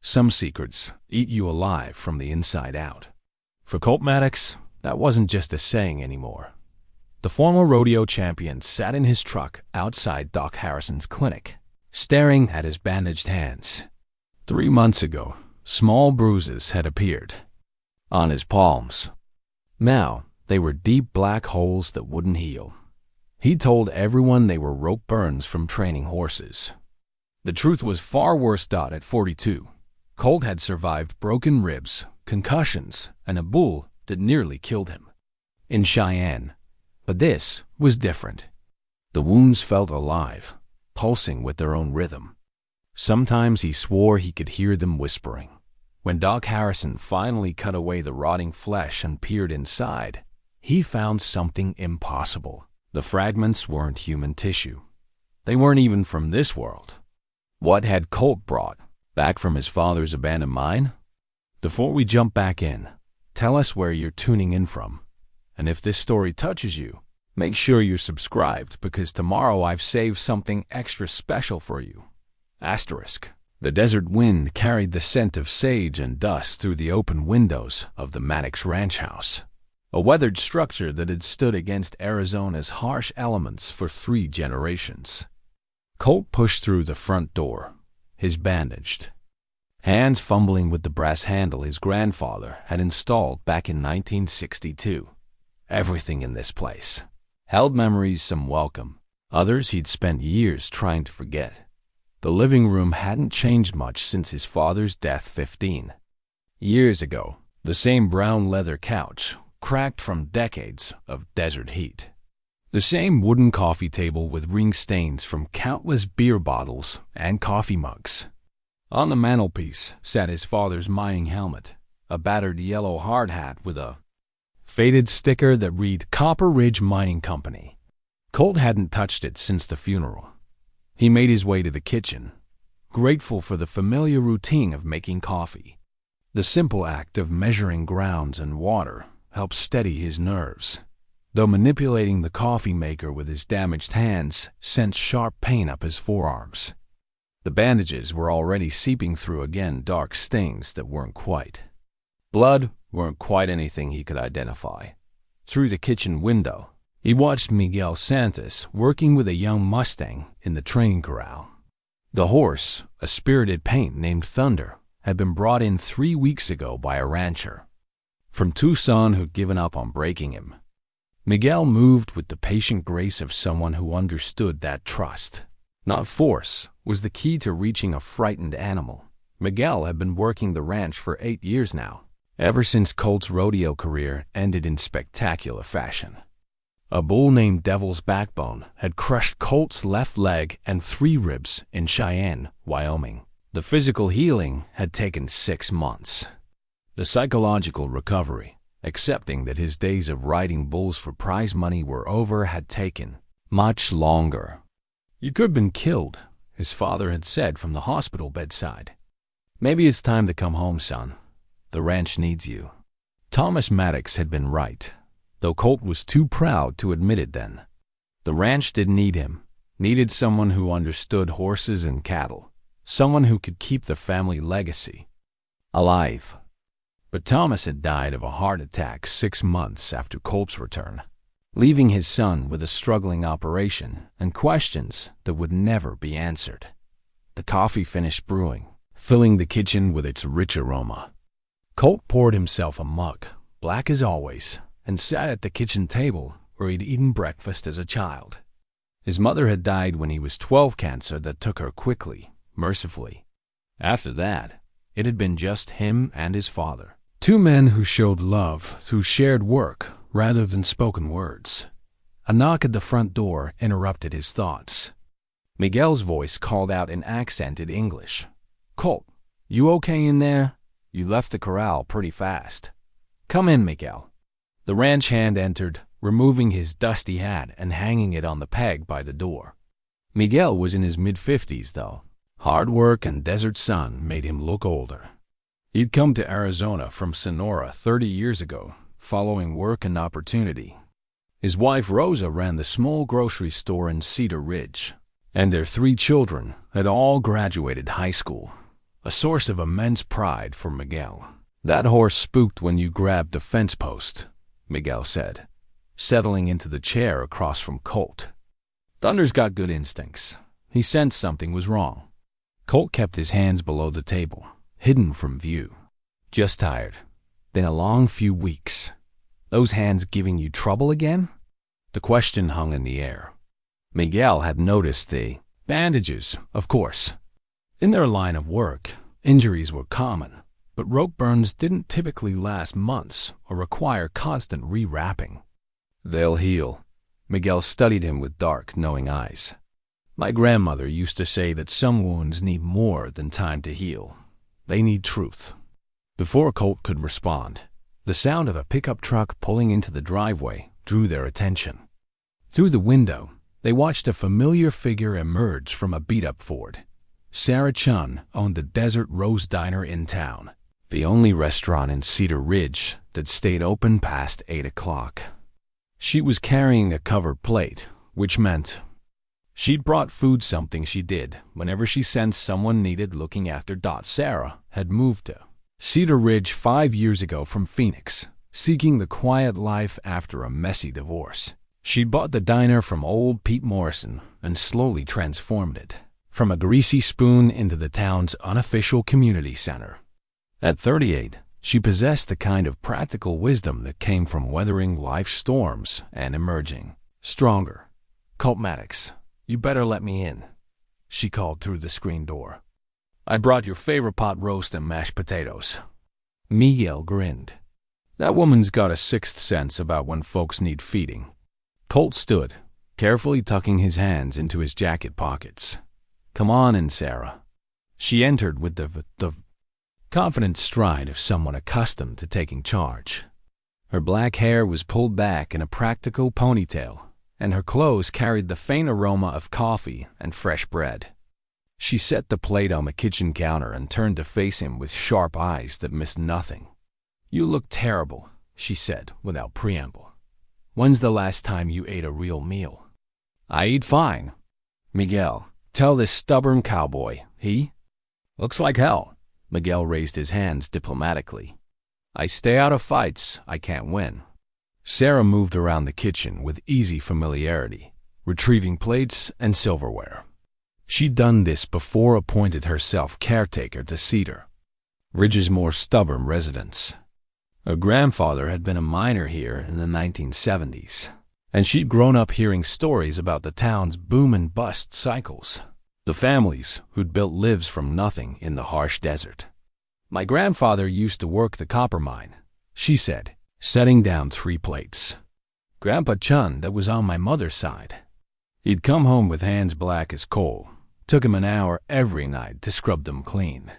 Some secrets eat you alive from the inside out. For Colt Maddox, that wasn't just a saying anymore. The former rodeo champion sat in his truck outside Doc Harrison's clinic, staring at his bandaged hands. 3 months ago, small bruises had appeared on his palms. Now, they were deep black holes that wouldn't heal. He told everyone they were rope burns from training horses. The truth was far worse. At 42, Colt had survived broken ribs, concussions, and a bull that nearly killed him in Cheyenne. But this was different. The wounds felt alive, pulsing with their own rhythm. Sometimes he swore he could hear them whispering. When Doc Harrison finally cut away the rotting flesh and peered inside, he found something impossible. The fragments weren't human tissue. They weren't even from this world. What had Colt brought back from his father's abandoned mine? Before we jump back in, tell us where you're tuning in from. And if this story touches you, make sure you're subscribed, because tomorrow I've saved something extra special for you. Asterisk. The desert wind carried the scent of sage and dust through the open windows of the Maddox ranch house, a weathered structure that had stood against Arizona's harsh elements for 3 generations. Colt pushed through the front door, his bandaged hands fumbling with the brass handle his grandfather had installed back in 1962. Everything in this place held memories, some welcome, others he'd spent years trying to forget. The living room hadn't changed much since his father's death 15 years ago. The same brown leather couch, cracked from decades of desert heat. The same wooden coffee table with ring stains from countless beer bottles and coffee mugs. On the mantelpiece sat his father's mining helmet, a battered yellow hard hat with a faded sticker that read Copper Ridge Mining Company. Colt hadn't touched it since the funeral. He made his way to the kitchen, grateful for the familiar routine of making coffee. The simple act of measuring grounds and water helped steady his nerves, though manipulating the coffee maker with his damaged hands sent sharp pain up his forearms. The bandages were already seeping through again, dark stains that weren't quite blood, weren't quite anything he could identify. Through the kitchen window, he watched Miguel Santos working with a young Mustang in the training corral. The horse, a spirited paint named Thunder, had been brought in 3 weeks ago by a rancher from Tucson who'd given up on breaking him. Miguel moved with the patient grace of someone who understood that trust, not force, was the key to reaching a frightened animal. Miguel had been working the ranch for 8 years now, ever since Colt's rodeo career ended in spectacular fashion. A bull named Devil's Backbone had crushed Colt's left leg and 3 ribs in Cheyenne, Wyoming. The physical healing had taken 6 months. The psychological recovery, accepting that his days of riding bulls for prize money were over, had taken much longer. "You could have been killed," his father had said from the hospital bedside. "Maybe it's time to come home, son. The ranch needs you." Thomas Maddox had been right, though Colt was too proud to admit it then. The ranch didn't need him, needed someone who understood horses and cattle, someone who could keep the family legacy alive. But Thomas had died of a heart attack 6 months after Colt's return, leaving his son with a struggling operation and questions that would never be answered. The coffee finished brewing, filling the kitchen with its rich aroma. Colt poured himself a mug, black as always, and sat at the kitchen table where he'd eaten breakfast as a child. His mother had died when he was 12, cancer that took her quickly, mercifully. After that, it had been just him and his father. 2 men who showed love through shared work rather than spoken words. A knock at the front door interrupted his thoughts. Miguel's voice called out in accented English. "Colt, you okay in there? You left the corral pretty fast." "Come in, Miguel." The ranch hand entered, removing his dusty hat and hanging it on the peg by the door. Miguel was in his mid-50s, though. Hard work and desert sun made him look older. He'd come to Arizona from Sonora 30 years ago, following work and opportunity. His wife Rosa ran the small grocery store in Cedar Ridge, and their 3 children had all graduated high school. a source of immense pride for Miguel. "That horse spooked when you grabbed a fence post," Miguel said, settling into the chair across from Colt. "Thunder's got good instincts. He sensed something was wrong." Colt kept his hands below the table, hidden from view. "Just tired. Been a long few weeks. Those hands giving you trouble again?" The question hung in the air. Miguel had noticed the bandages, of course. In their line of work, injuries were common, but rope burns didn't typically last months or require constant rewrapping. "They'll heal." Miguel studied him with dark, knowing eyes. "My grandmother used to say that some wounds need more than time to heal. They need truth." Before Colt could respond, the sound of a pickup truck pulling into the driveway drew their attention. Through the window, they watched a familiar figure emerge from a beat-up Ford. Sarah Chun owned the Desert Rose Diner in town, the only restaurant in Cedar Ridge that stayed open past 8 o'clock. She was carrying a covered plate, which meant she'd brought food, something she did whenever she sensed someone needed looking after. Sarah had moved to Cedar Ridge 5 years ago from Phoenix, seeking the quiet life after a messy divorce. She'd bought the diner from old Pete Morrison and slowly transformed it from a greasy spoon into the town's unofficial community center. At 38, she possessed the kind of practical wisdom that came from weathering life's storms and emerging stronger. "Colt Maddox, you better let me in," she called through the screen door. "I brought your favorite pot roast and mashed potatoes." Miguel grinned. That woman's got a sixth sense about when folks need feeding. Colt stood, carefully tucking his hands into his jacket pockets. "Come on in, Sarah." She entered with the confident stride of someone accustomed to taking charge. Her black hair was pulled back in a practical ponytail, and her clothes carried the faint aroma of coffee and fresh bread. She set the plate on the kitchen counter and turned to face him with sharp eyes that missed nothing. "You look terrible," she said without preamble. "When's the last time you ate a real meal?" "I eat fine." "Miguel, tell this stubborn cowboy, he looks like hell." Miguel raised his hands diplomatically. "I stay out of fights I can't win." Sarah moved around the kitchen with easy familiarity, retrieving plates and silverware. She'd done this before appointed herself caretaker to Cedar Ridge's more stubborn residents. Her grandfather had been a miner here in the 1970s, and she'd grown up hearing stories about the town's boom and bust cycles, the families who'd built lives from nothing in the harsh desert. "My grandfather used to work the copper mine," she said, setting down 3 plates. "Grandpa Chun, that was on my mother's side. He'd come home with hands black as coal. Took him an hour every night to scrub them clean."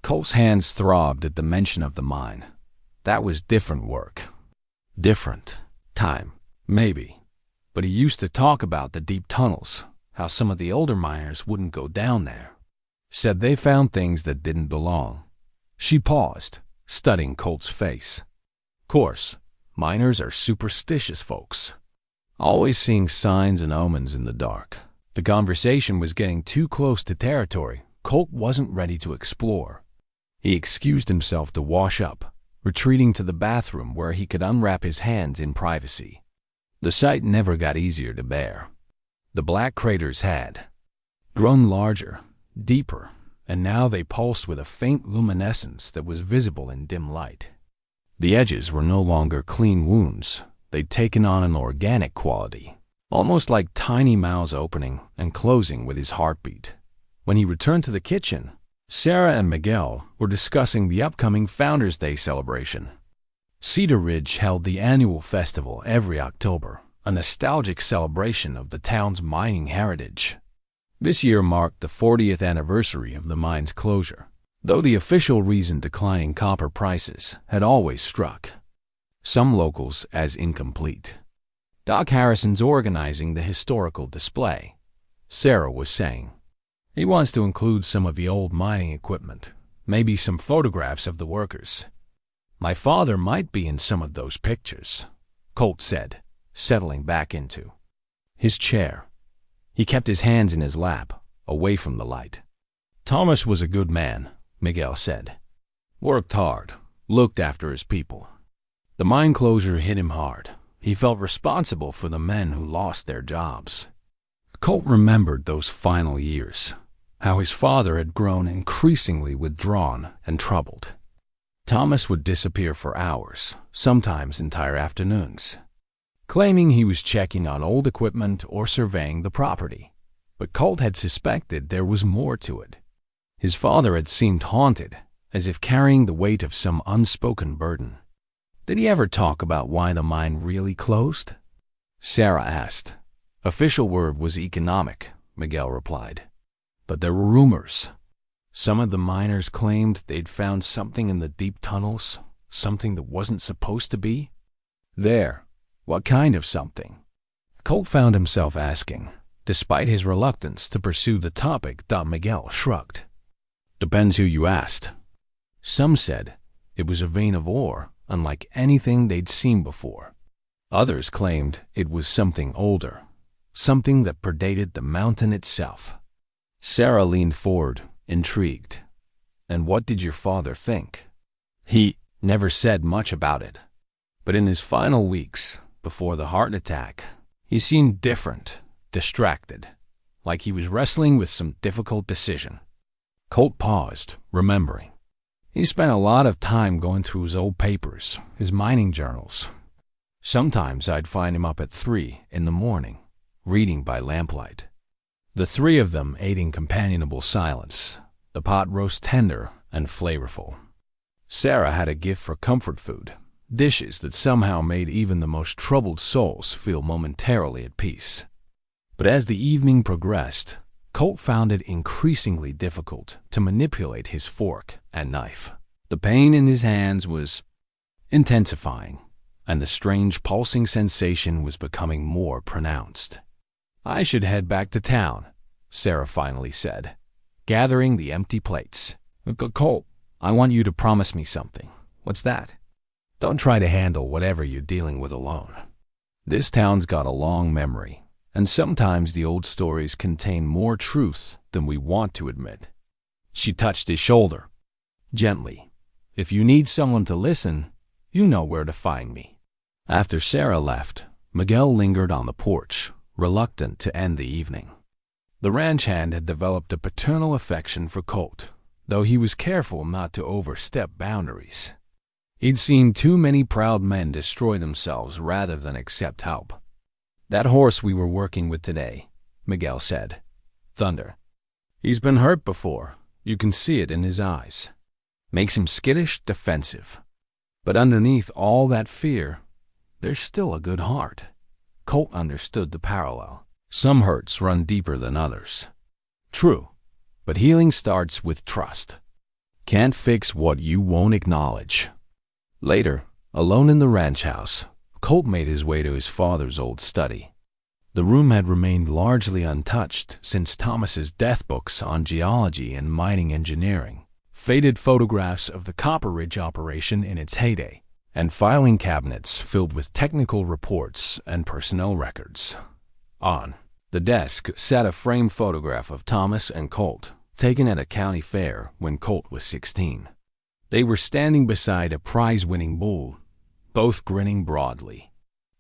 Colt's hands throbbed at the mention of the mine. That was different work. Different time, maybe. But he used to talk about the deep tunnels, how some of the older miners wouldn't go down there. Said they found things that didn't belong. She paused, studying Colt's face. Course, miners are superstitious folks, always seeing signs and omens in the dark. The conversation was getting too close to territory Colt wasn't ready to explore. He excused himself to wash up, retreating to the bathroom where he could unwrap his hands in privacy. The sight never got easier to bear. The black craters had grown larger, deeper, and now they pulsed with a faint luminescence that was visible in dim light. The edges were no longer clean wounds. They'd taken on an organic quality, almost like tiny mouths opening and closing with his heartbeat. When he returned to the kitchen, Sarah and Miguel were discussing the upcoming Founders Day celebration. Cedar Ridge held the annual festival every October, a nostalgic celebration of the town's mining heritage. This year marked the 40th anniversary of the mine's closure, though the official reason declining copper prices had always struck some locals as incomplete. "Doc Harrison's organizing the historical display," Sarah was saying. "He wants to include some of the old mining equipment, maybe some photographs of the workers." "My father might be in some of those pictures," Colt said, settling back into his chair. He kept his hands in his lap, away from the light. "Thomas was a good man, Miguel said. Worked hard, looked after his people. The mine closure hit him hard. He felt responsible for the men who lost their jobs. Colt remembered those final years, how his father had grown increasingly withdrawn and troubled. Thomas would disappear for hours, sometimes entire afternoons, claiming he was checking on old equipment or surveying the property. But Colt had suspected there was more to it. His father had seemed haunted, as if carrying the weight of some unspoken burden. Did he ever talk about why the mine really closed? Sarah asked. Official word was economic, Miguel replied. But there were rumors. Some of the miners claimed they'd found something in the deep tunnels, something that wasn't supposed to be. There. What kind of something? Colt found himself asking, despite his reluctance to pursue the topic. Miguel shrugged. Depends who you asked. Some said it was a vein of ore, unlike anything they'd seen before. Others claimed it was something older, something that predated the mountain itself. Sarah leaned forward, intrigued. And what did your father think? He never said much about it. But in his final weeks, before the heart attack, he seemed different, distracted, like he was wrestling with some difficult decision. Colt paused, remembering. He spent a lot of time going through his old papers, his mining journals. Sometimes I'd find him up at 3 in the morning, reading by lamplight. The three of them ate in companionable silence, the pot roast tender and flavorful. Sarah had a gift for comfort food, dishes that somehow made even the most troubled souls feel momentarily at peace. But as the evening progressed, Colt found it increasingly difficult to manipulate his fork and knife. The pain in his hands was intensifying, and the strange pulsing sensation was becoming more pronounced. I should head back to town, Sarah finally said, gathering the empty plates. Colt, I want you to promise me something. What's that? Don't try to handle whatever you're dealing with alone. This town's got a long memory, and sometimes the old stories contain more truth than we want to admit. She touched his shoulder, gently. If you need someone to listen, you know where to find me. After Sarah left, Miguel lingered on the porch, reluctant to end the evening. The ranch hand had developed a paternal affection for Colt, though he was careful not to overstep boundaries. He'd seen too many proud men destroy themselves rather than accept help. That horse we were working with today, Miguel said. Thunder. He's been hurt before. You can see it in his eyes. Makes him skittish, defensive. But underneath all that fear, there's still a good heart. Colt understood the parallel. Some hurts run deeper than others. True, but healing starts with trust. Can't fix what you won't acknowledge. Later, alone in the ranch house, Colt made his way to his father's old study. The room had remained largely untouched since Thomas's death books on geology and mining engineering, faded photographs of the Copper Ridge operation in its heyday, and filing cabinets filled with technical reports and personnel records. On the desk sat a framed photograph of Thomas and Colt, taken at a county fair when Colt was 16. They were standing beside a prize-winning bull, both grinning broadly.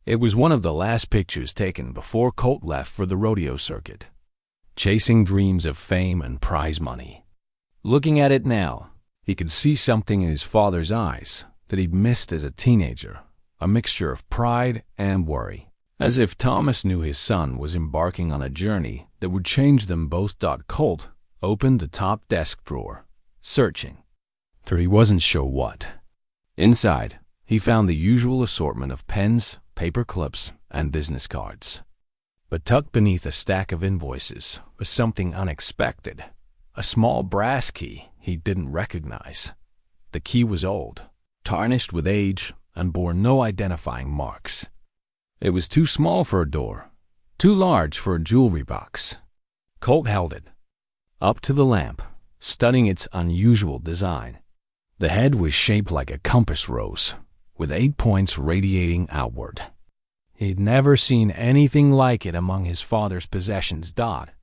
It was one of the last pictures taken before Colt left for the rodeo circuit, chasing dreams of fame and prize money. Looking at it now, he could see something in his father's eyes that he'd missed as a teenager, a mixture of pride and worry, as if Thomas knew his son was embarking on a journey that would change them both. Colt opened the top desk drawer, searching, for he wasn't sure what. Inside, he found the usual assortment of pens, paper clips, and business cards. But tucked beneath a stack of invoices was something unexpected, a small brass key he didn't recognize. The key was old, tarnished with age, and bore no identifying marks. It was too small for a door, too large for a jewelry box. Colt held it up to the lamp, studying its unusual design. The head was shaped like a compass rose, with 8 points radiating outward. He'd never seen anything like it among his father's possessions.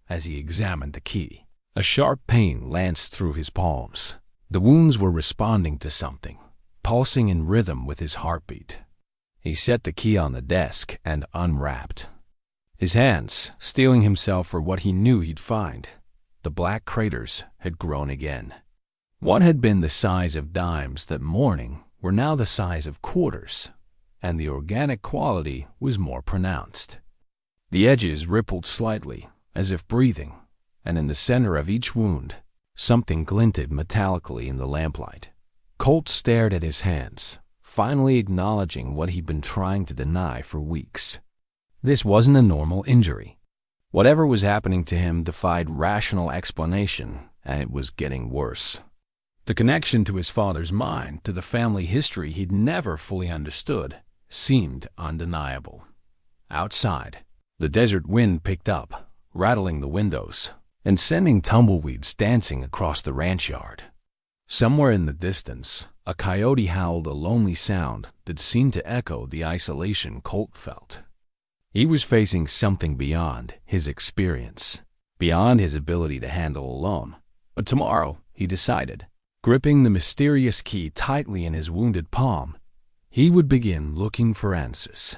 As he examined the key, a sharp pain lanced through his palms. The wounds were responding to something, pulsing in rhythm with his heartbeat. He set the key on the desk and unwrapped, his hands steeling himself for what he knew he'd find. The black craters had grown again. What had been the size of dimes that morning were now the size of quarters, and the organic quality was more pronounced. The edges rippled slightly, as if breathing, and in the center of each wound, something glinted metallically in the lamplight. Colt stared at his hands, finally acknowledging what he'd been trying to deny for weeks. This wasn't a normal injury. Whatever was happening to him defied rational explanation, and it was getting worse. The connection to his father's mind, to the family history he'd never fully understood, seemed undeniable. Outside, the desert wind picked up, rattling the windows and sending tumbleweeds dancing across the ranch yard. Somewhere in the distance, a coyote howled, a lonely sound that seemed to echo the isolation Colt felt. He was facing something beyond his experience, beyond his ability to handle alone. But tomorrow, he decided, gripping the mysterious key tightly in his wounded palm, he would begin looking for answers.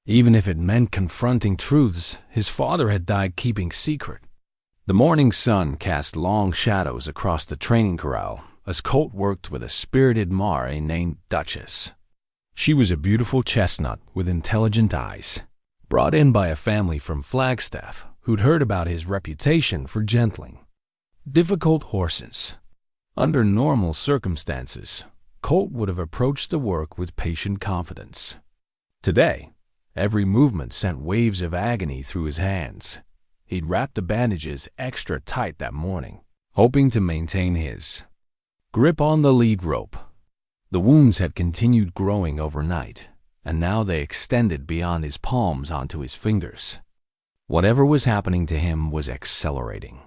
Even if it meant confronting truths his father had died keeping secret. The morning sun cast long shadows across the training corral as Colt worked with a spirited mare named Duchess. She was a beautiful chestnut with intelligent eyes, brought in by a family from Flagstaff who'd heard about his reputation for gentling difficult horses. Under normal circumstances, Colt would have approached the work with patient confidence. Today, every movement sent waves of agony through his hands. He'd wrapped the bandages extra tight that morning, hoping to maintain his grip on the lead rope. The wounds had continued growing overnight, and now they extended beyond his palms onto his fingers. Whatever was happening to him was accelerating.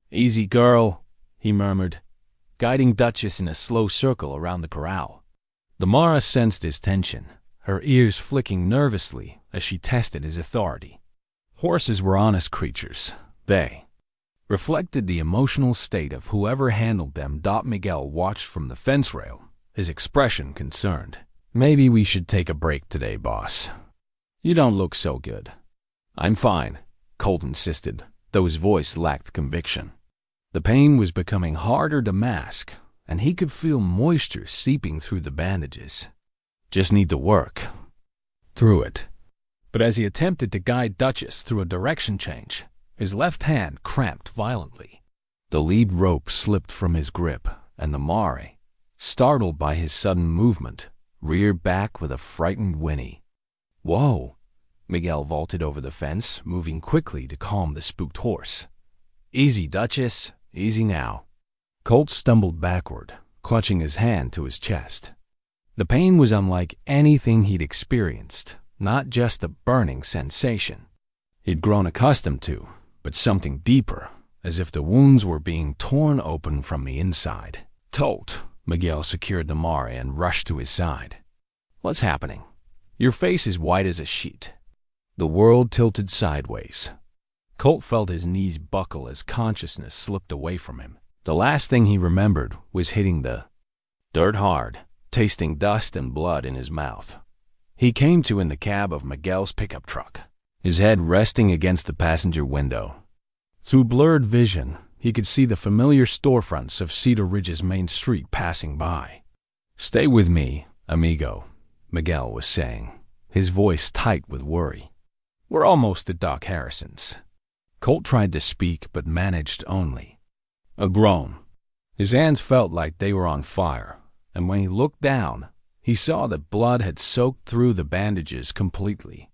"Easy, girl," he murmured, guiding Duchess in a slow circle around the corral. The mare sensed his tension, her ears flicking nervously as she tested his authority. Horses were honest creatures. They reflected the emotional state of whoever handled them. Miguel watched from the fence rail, his expression concerned. "Maybe we should take a break today, boss. You don't look so good." "I'm fine," Colt insisted, though his voice lacked conviction. The pain was becoming harder to mask, and he could feel moisture seeping through the bandages. "Just need to work through it." But as he attempted to guide Duchess through a direction change, his left hand cramped violently. The lead rope slipped from his grip, and the mare, startled by his sudden movement, reared back with a frightened whinny. "Whoa!" Miguel vaulted over the fence, moving quickly to calm the spooked horse. "Easy, Duchess. Easy now." Colt stumbled backward, clutching his hand to his chest. The pain was unlike anything he'd experienced, not just a burning sensation he'd grown accustomed to, but something deeper, as if the wounds were being torn open from the inside. "Colt," Miguel secured the mare and rushed to his side. "What's happening? Your face is white as a sheet." The world tilted sideways. Colt felt his knees buckle as consciousness slipped away from him. The last thing he remembered was hitting the dirt hard, tasting dust and blood in his mouth. He came to in the cab of Miguel's pickup truck, his head resting against the passenger window. Through blurred vision, he could see the familiar storefronts of Cedar Ridge's main street passing by. "Stay with me, amigo," Miguel was saying, his voice tight with worry. "We're almost at Doc Harrison's." Colt tried to speak but managed only a groan. His hands felt like they were on fire, and when he looked down, he saw that blood had soaked through the bandages completely.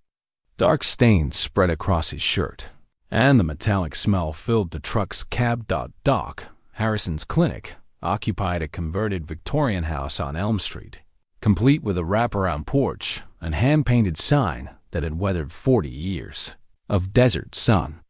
Dark stains spread across his shirt, and the metallic smell filled the truck's cab. Doc Harrison's clinic occupied a converted Victorian house on Elm Street, complete with a wraparound porch and hand-painted sign that had weathered 40 years of desert sun.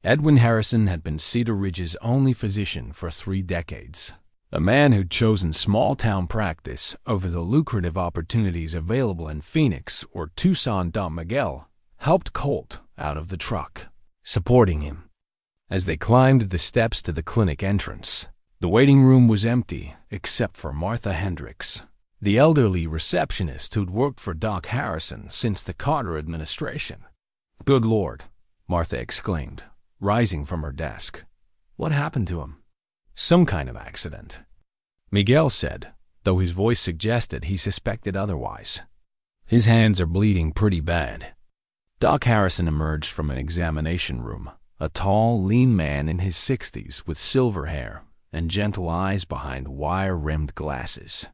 Edwin Harrison had been Cedar Ridge's only physician for 3 decades. A man who'd chosen small-town practice over the lucrative opportunities available in Phoenix or Tucson. Miguel helped Colt out of the truck, supporting him. As they climbed the steps to the clinic entrance, The waiting room was empty except for Martha Hendricks, the elderly receptionist who'd worked for Doc Harrison since the Carter administration. "Good Lord," Martha exclaimed, rising from her desk. "What happened to him?" "Some kind of accident," Miguel said, though his voice suggested he suspected otherwise. "His hands are bleeding pretty bad." Doc Harrison emerged from an examination room, a tall, lean man in his 60s with silver hair and gentle eyes behind wire-rimmed glasses.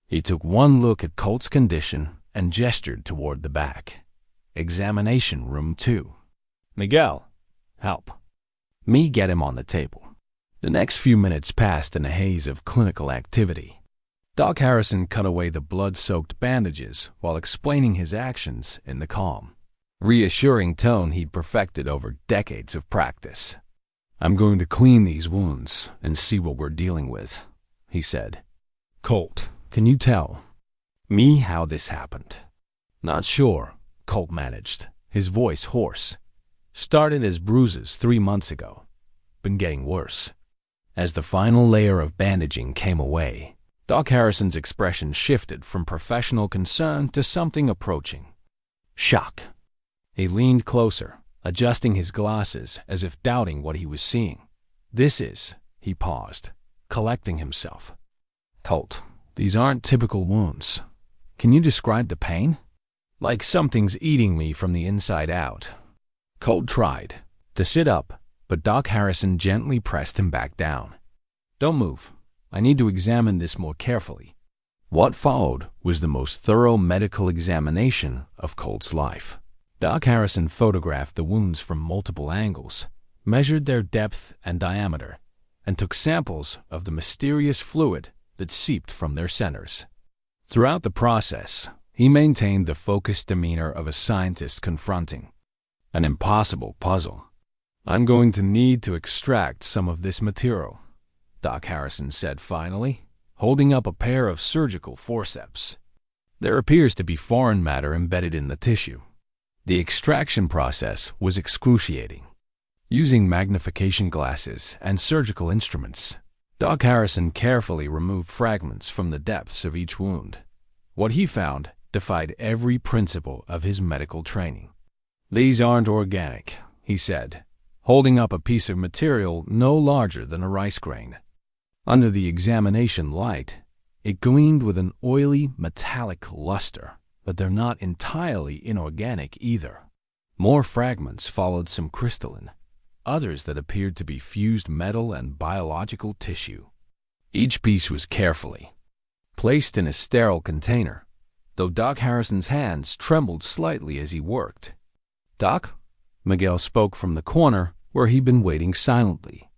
He took one look at Colt's condition and gestured toward the back. "Examination room 2. Miguel, help. Me get him on the table." The next few minutes passed in a haze of clinical activity. Doc Harrison cut away the blood-soaked bandages while explaining his actions in the calm, reassuring tone he'd perfected over decades of practice. "I'm going to clean these wounds and see what we're dealing with," he said. "Colt, can you tell me how this happened?" "Not sure," Colt managed, his voice hoarse. "Started as bruises 3 months ago. Been getting worse." As the final layer of bandaging came away, Doc Harrison's expression shifted from professional concern to something approaching shock. He leaned closer, adjusting his glasses as if doubting what he was seeing. He paused, collecting himself. "Colt, these aren't typical wounds. Can you describe the pain?" "Like something's eating me from the inside out." Colt tried to sit up, but Doc Harrison gently pressed him back down. "Don't move. I need to examine this more carefully." What followed was the most thorough medical examination of Colt's life. Doc Harrison photographed the wounds from multiple angles, measured their depth and diameter, and took samples of the mysterious fluid that seeped from their centers. Throughout the process, he maintained the focused demeanor of a scientist confronting an impossible puzzle. "I'm going to need to extract some of this material," Doc Harrison said finally, holding up a pair of surgical forceps. "There appears to be foreign matter embedded in the tissue." The extraction process was excruciating. Using magnification glasses and surgical instruments, Doc Harrison carefully removed fragments from the depths of each wound. What he found defied every principle of his medical training. "These aren't organic," he said, holding up a piece of material no larger than a rice grain. Under the examination light, it gleamed with an oily, metallic luster, but they're not entirely inorganic either. More fragments followed some crystalline, others that appeared to be fused metal and biological tissue. Each piece was carefully placed in a sterile container, though Doc Harrison's hands trembled slightly as he worked. "Doc?" Miguel spoke from the corner where he'd been waiting silently.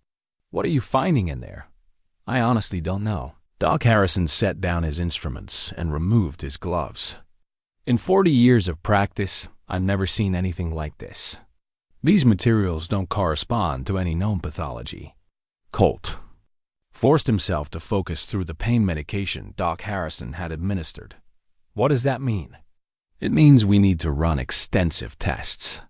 "What are you finding in there?" "I honestly don't know." Doc Harrison set down his instruments and removed his gloves. "In 40 years of practice, I've never seen anything like this. These materials don't correspond to any known pathology." Colt forced himself to focus through the pain medication Doc Harrison had administered. "What does that mean?" "It means we need to run extensive tests.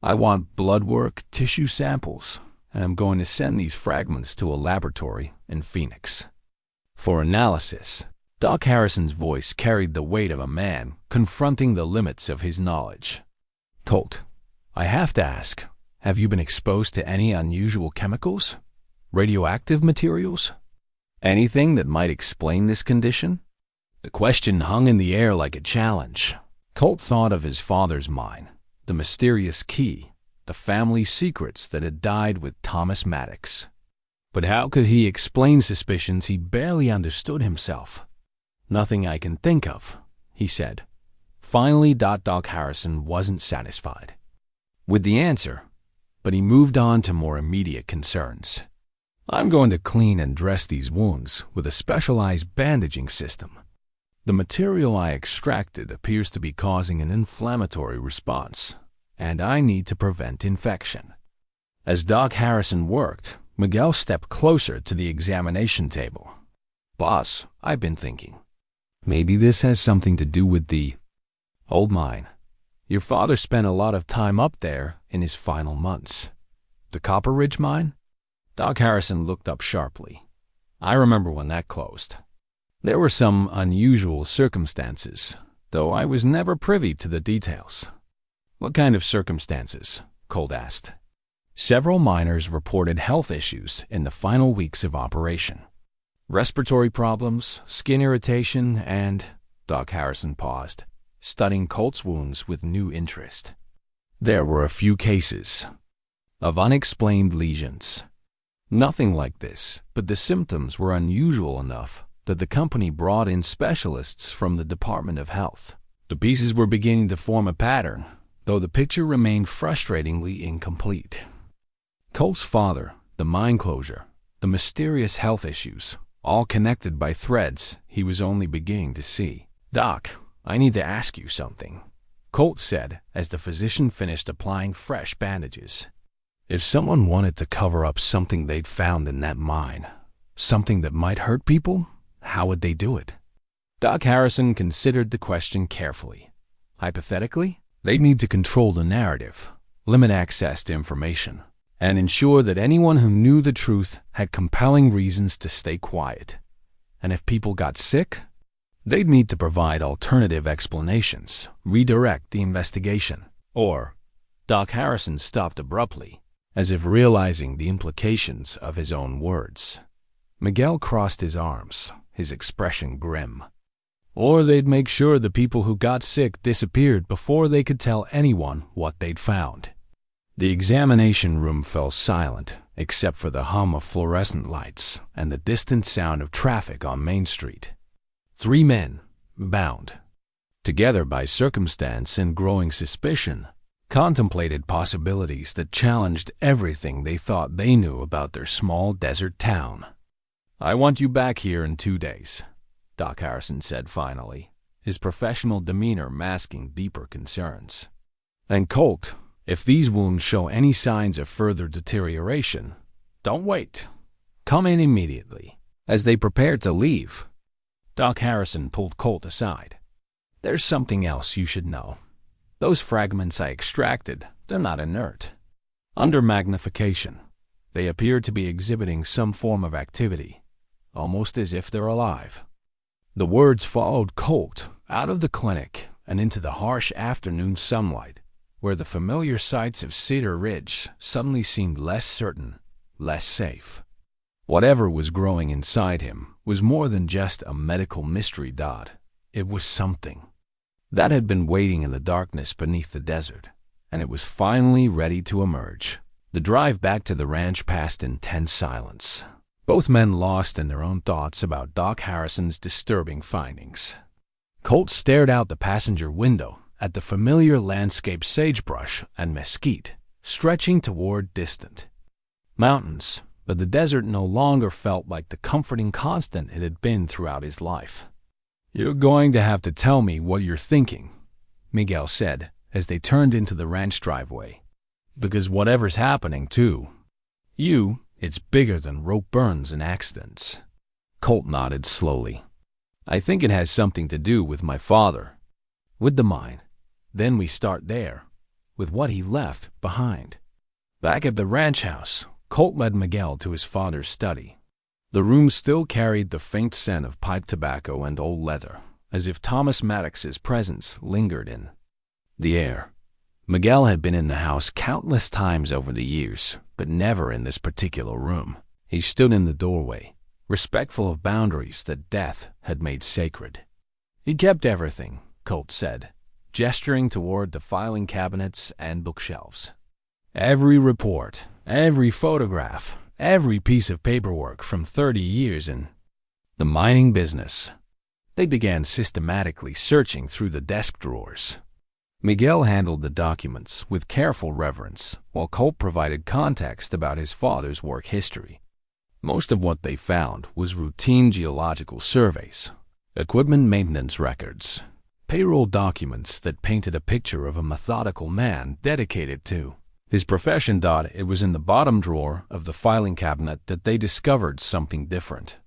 I want blood work, tissue samples, and I'm going to send these fragments to a laboratory in Phoenix for analysis." Doc Harrison's voice carried the weight of a man confronting the limits of his knowledge. "Colt, I have to ask, have you been exposed to any unusual chemicals? Radioactive materials? Anything that might explain this condition?" The question hung in the air like a challenge. Colt thought of his father's mine, the mysterious key, the family secrets that had died with Thomas Maddox. But how could he explain suspicions he barely understood himself? "Nothing I can think of," he said. Finally, Doc Harrison wasn't satisfied with the answer, but he moved on to more immediate concerns. "I'm going to clean and dress these wounds with a specialized bandaging system. The material I extracted appears to be causing an inflammatory response, and I need to prevent infection." As Doc Harrison worked, Miguel stepped closer to the examination table. "Boss, I've been thinking. Maybe this has something to do with the old mine. Your father spent a lot of time up there in his final months." "The Copper Ridge mine?" Doc Harrison looked up sharply. I remember when that closed. There were some unusual circumstances, though I was never privy to the details. What kind of circumstances? Colt asked. Several miners reported health issues in the final weeks of operation. Respiratory problems, skin irritation, and... Doc Harrison paused, studying Colt's wounds with new interest. There were a few cases of unexplained lesions. Nothing like this, but the symptoms were unusual enough that the company brought in specialists from the Department of Health. The pieces were beginning to form a pattern, though the picture remained frustratingly incomplete. Colt's father, the mine closure, the mysterious health issues, all connected by threads he was only beginning to see. "Doc, I need to ask you something," Colt said as the physician finished applying fresh bandages. "If someone wanted to cover up something they'd found in that mine, something that might hurt people, how would they do it?" Doc Harrison considered the question carefully. Hypothetically, they'd need to control the narrative, limit access to information, and ensure that anyone who knew the truth had compelling reasons to stay quiet. And if people got sick, they'd need to provide alternative explanations, redirect the investigation. Or, Doc Harrison stopped abruptly, as if realizing the implications of his own words. Miguel crossed his arms, his expression grim. Or they'd make sure the people who got sick disappeared before they could tell anyone what they'd found. The examination room fell silent, except for the hum of fluorescent lights and the distant sound of traffic on Main Street. 3 men, bound together by circumstance and growing suspicion, contemplated possibilities that challenged everything they thought they knew about their small desert town. "I want you back here in 2 days," Doc Harrison said finally, his professional demeanor masking deeper concerns. "And Colt, if these wounds show any signs of further deterioration, don't wait. Come in immediately." As they prepared to leave, Doc Harrison pulled Colt aside. "There's something else you should know. Those fragments I extracted, they're not inert. Under magnification, they appear to be exhibiting some form of activity, almost as if they're alive." The words followed Colt out of the clinic and into the harsh afternoon sunlight, where the familiar sights of Cedar Ridge suddenly seemed less certain, less safe. Whatever was growing inside him was more than just a medical mystery dot. It was something that had been waiting in the darkness beneath the desert, and it was finally ready to emerge. The drive back to the ranch passed in tense silence, both men lost in their own thoughts about Doc Harrison's disturbing findings. Colt stared out the passenger window at the familiar landscape sagebrush and mesquite stretching toward distant mountains, but the desert no longer felt like the comforting constant it had been throughout his life. "You're going to have to tell me what you're thinking," Miguel said as they turned into the ranch driveway. "Because whatever's happening, too, it's bigger than rope burns and accidents." Colt nodded slowly. "I think it has something to do with my father, with the mine. Then we start there, with what he left behind." Back at the ranch house, Colt led Miguel to his father's study. The room still carried the faint scent of pipe tobacco and old leather, as if Thomas Maddox's presence lingered in the air. Miguel had been in the house countless times over the years, but never in this particular room. He stood in the doorway, respectful of boundaries that death had made sacred. "He kept everything," Colt said, gesturing toward the filing cabinets and bookshelves. "Every report, every photograph, every piece of paperwork from 30 years in the mining business." They began systematically searching through the desk drawers. Miguel handled the documents with careful reverence, while Colt provided context about his father's work history. Most of what they found was routine geological surveys, equipment maintenance records, payroll documents that painted a picture of a methodical man dedicated to his profession. It was in the bottom drawer of the filing cabinet that they discovered something different.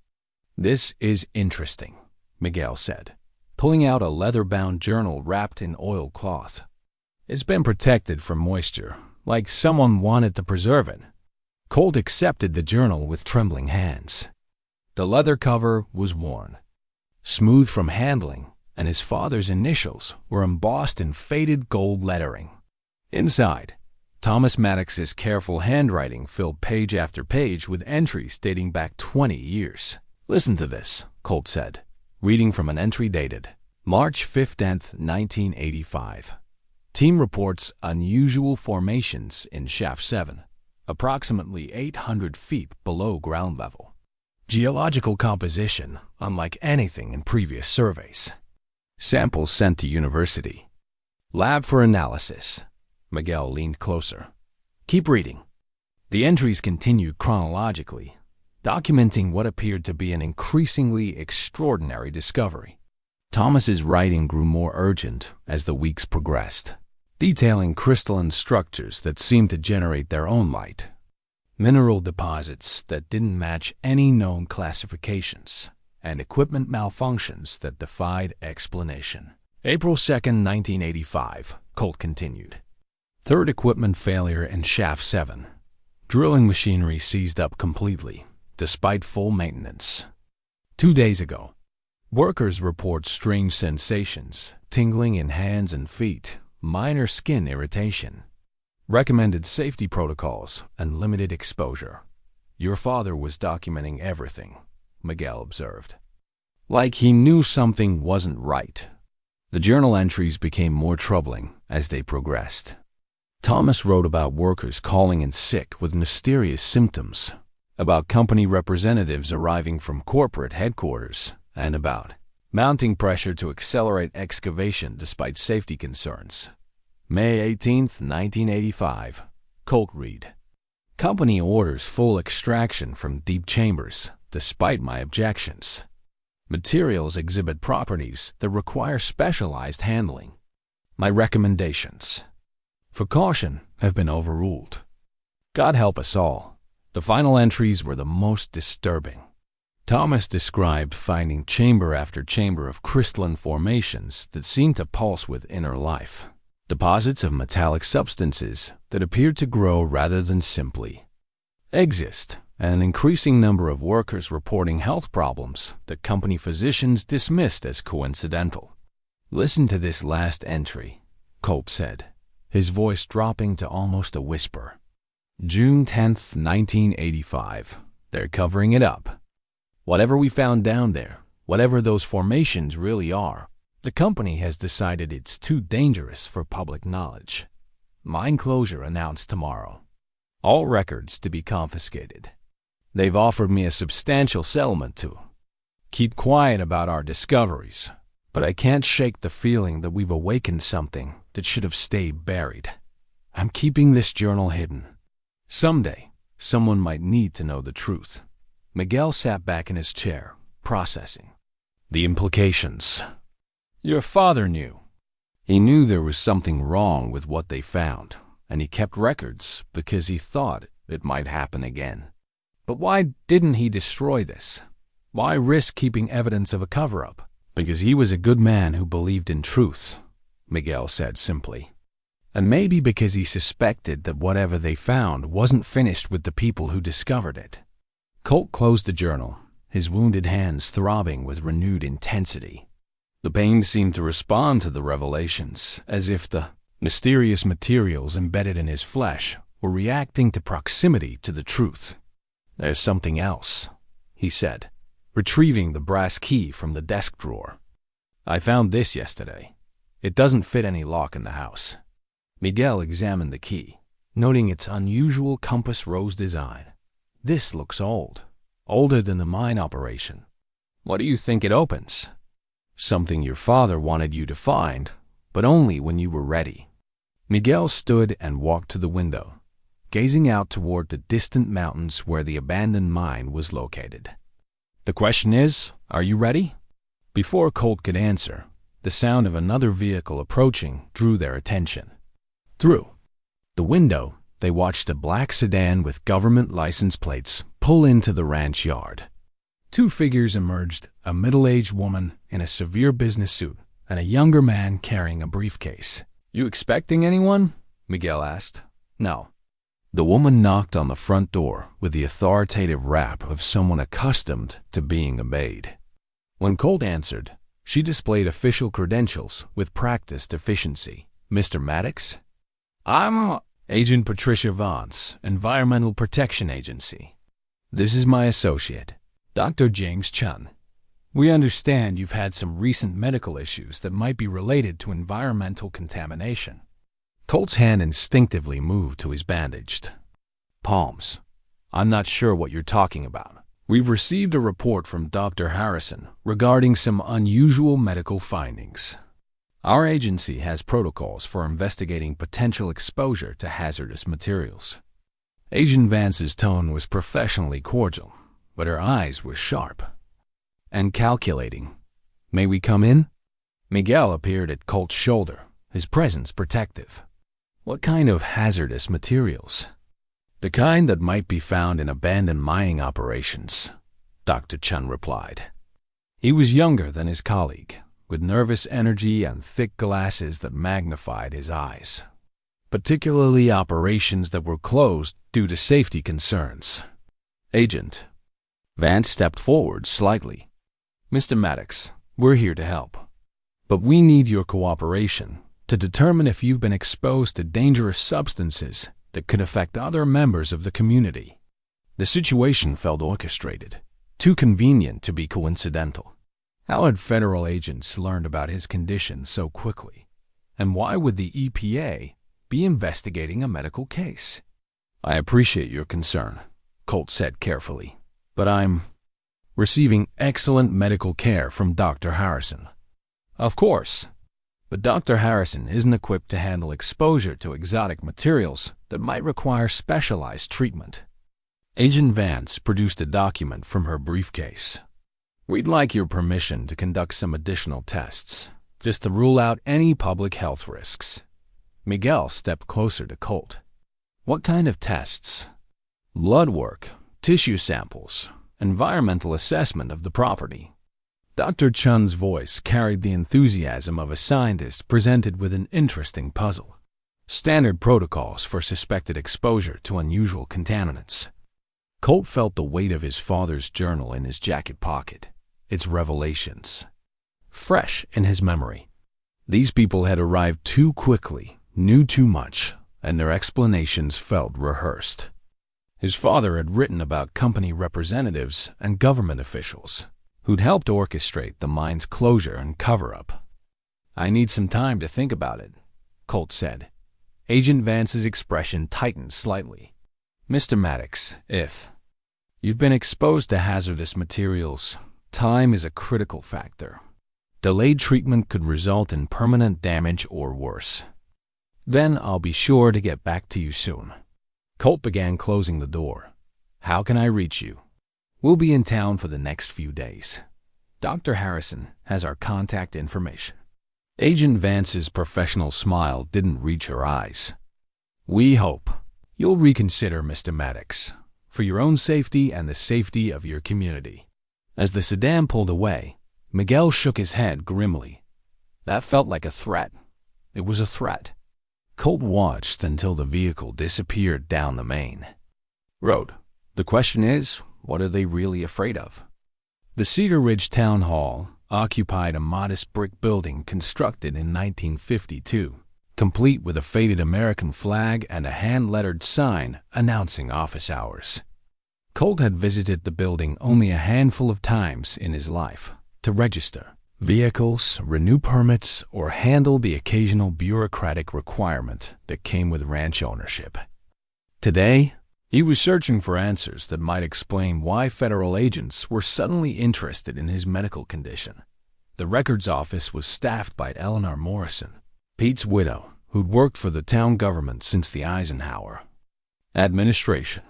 "This is interesting," Miguel said, pulling out a leather-bound journal wrapped in oilcloth. "It's been protected from moisture, like someone wanted to preserve it." Colt accepted the journal with trembling hands. The leather cover was worn, smooth from handling, and his father's initials were embossed in faded gold lettering. Inside, Thomas Maddox's careful handwriting filled page after page with entries dating back 20 years. "Listen to this," Colt said, reading from an entry dated March 15, 1985. Team reports unusual formations in Shaft 7, approximately 800 feet below ground level. Geological composition unlike anything in previous surveys. Samples sent to university. Lab for analysis. Miguel leaned closer. "Keep reading." The entries continued chronologically, documenting what appeared to be an increasingly extraordinary discovery. Thomas's writing grew more urgent as the weeks progressed, detailing crystalline structures that seemed to generate their own light, mineral deposits that didn't match any known classifications, and equipment malfunctions that defied explanation. April 2, 1985, Colt continued. Third equipment failure in Shaft 7. Drilling machinery seized up completely, despite full maintenance. 2 days ago, workers report strange sensations, tingling in hands and feet, minor skin irritation. Recommended safety protocols and limited exposure. Your father was documenting everything, Miguel observed. Like he knew something wasn't right. The journal entries became more troubling as they progressed. Thomas wrote about workers calling in sick with mysterious symptoms, about company representatives arriving from corporate headquarters, and about mounting pressure to accelerate excavation despite safety concerns. May 18, 1985. Colt read. Company orders full extraction from deep chambers, despite my objections. Materials exhibit properties that require specialized handling. My recommendations, for caution, have been overruled. God help us all. The final entries were the most disturbing. Thomas described finding chamber after chamber of crystalline formations that seemed to pulse with inner life. Deposits of metallic substances that appeared to grow rather than simply exist, and an increasing number of workers reporting health problems that company physicians dismissed as coincidental. Listen to this last entry, Colt said, his voice dropping to almost a whisper. June 10th, 1985. They're covering it up. Whatever we found down there, whatever those formations really are, the company has decided it's too dangerous for public knowledge. Mine closure announced tomorrow. All records to be confiscated. They've offered me a substantial settlement to keep quiet about our discoveries, but I can't shake the feeling that we've awakened something that should have stayed buried. I'm keeping this journal hidden. Someday, someone might need to know the truth. Miguel sat back in his chair, processing the implications. Your father knew. He knew there was something wrong with what they found, and he kept records because he thought it might happen again. But why didn't he destroy this? Why risk keeping evidence of a cover-up? Because he was a good man who believed in truth, Miguel said simply. And maybe because he suspected that whatever they found wasn't finished with the people who discovered it. Colt closed the journal, his wounded hands throbbing with renewed intensity. The pain seemed to respond to the revelations, as if the mysterious materials embedded in his flesh were reacting to proximity to the truth. There's something else, he said, retrieving the brass key from the desk drawer. I found this yesterday. It doesn't fit any lock in the house. Miguel examined the key, noting its unusual compass rose design. This looks old, older than the mine operation. What do you think it opens? Something your father wanted you to find, but only when you were ready. Miguel stood and walked to the window, gazing out toward the distant mountains where the abandoned mine was located. The question is, are you ready? Before Colt could answer, the sound of another vehicle approaching drew their attention. Through the window, they watched a black sedan with government license plates pull into the ranch yard. Two figures emerged, a middle-aged woman in a severe business suit and a younger man carrying a briefcase. You expecting anyone? Miguel asked. No. The woman knocked on the front door with the authoritative rap of someone accustomed to being obeyed. When Colt answered, she displayed official credentials with practiced efficiency. "Mr. Maddox?" "I'm Agent Patricia Vance, Environmental Protection Agency. This is my associate, Dr. James Chun. We understand you've had some recent medical issues that might be related to environmental contamination." Colt's hand instinctively moved to his bandaged palms. "I'm not sure what you're talking about. We've received a report from Dr. Harrison regarding some unusual medical findings. Our agency has protocols for investigating potential exposure to hazardous materials." Agent Vance's tone was professionally cordial, but her eyes were sharp and calculating. "May we come in?" Miguel appeared at Colt's shoulder, his presence protective. "What kind of hazardous materials?" "The kind that might be found in abandoned mining operations," Dr. Chun replied. He was younger than his colleague, with nervous energy and thick glasses that magnified his eyes. "Particularly operations that were closed due to safety concerns." Agent Vance stepped forward slightly. "Mr. Maddox, we're here to help, but we need your cooperation to determine if you've been exposed to dangerous substances that could affect other members of the community." The situation felt orchestrated, too convenient to be coincidental. How had federal agents learned about his condition so quickly? And why would the EPA be investigating a medical case? "I appreciate your concern," Colt said carefully, "but I'm receiving excellent medical care from Dr. Harrison." "Of course, but Dr. Harrison isn't equipped to handle exposure to exotic materials that might require specialized treatment." Agent Vance produced a document from her briefcase. "We'd like your permission to conduct some additional tests, just to rule out any public health risks." Miguel stepped closer to Colt. "What kind of tests?" "Blood work, tissue samples, environmental assessment of the property." Dr. Chun's voice carried the enthusiasm of a scientist presented with an interesting puzzle. Standard protocols for suspected exposure to unusual contaminants. Colt felt the weight of his father's journal in his jacket pocket, its revelations fresh in his memory. These people had arrived too quickly, knew too much, and their explanations felt rehearsed. His father had written about company representatives and government officials who'd helped orchestrate the mine's closure and cover-up. "I need some time to think about it," Colt said. Agent Vance's expression tightened slightly. "Mr. Maddox, if you've been exposed to hazardous materials, time is a critical factor. Delayed treatment could result in permanent damage or worse. Then I'll be sure to get back to you soon." Colt began closing the door. "How can I reach you?" "We'll be in town for the next few days. Dr. Harrison has our contact information." Agent Vance's professional smile didn't reach her eyes. "We hope you'll reconsider, Mr. Maddox, for your own safety and the safety of your community." As the sedan pulled away, Miguel shook his head grimly. That felt like a threat. It was a threat. Colt watched until the vehicle disappeared down the main road. The question is, what are they really afraid of? The Cedar Ridge Town Hall occupied a modest brick building constructed in 1952, complete with a faded American flag and a hand-lettered sign announcing office hours. Colt had visited the building only a handful of times in his life to register vehicles, renew permits, or handle the occasional bureaucratic requirement that came with ranch ownership. Today, he was searching for answers that might explain why federal agents were suddenly interested in his medical condition. The records office was staffed by Eleanor Morrison, Pete's widow, who'd worked for the town government since the Eisenhower administration.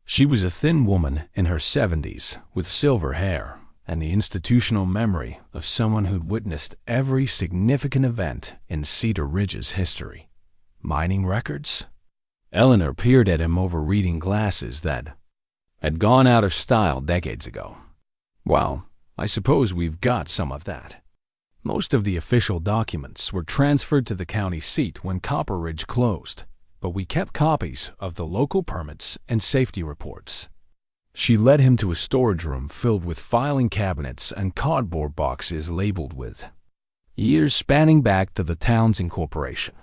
She was a thin woman in her 70s with silver hair and the institutional memory of someone who'd witnessed every significant event in Cedar Ridge's history. Mining records? Eleanor peered at him over reading glasses that had gone out of style decades ago. "Well, I suppose we've got some of that." Most of the official documents were transferred to the county seat when Copper Ridge closed, but we kept copies of the local permits and safety reports. She led him to a storage room filled with filing cabinets and cardboard boxes labeled with years spanning back to the town's incorporation.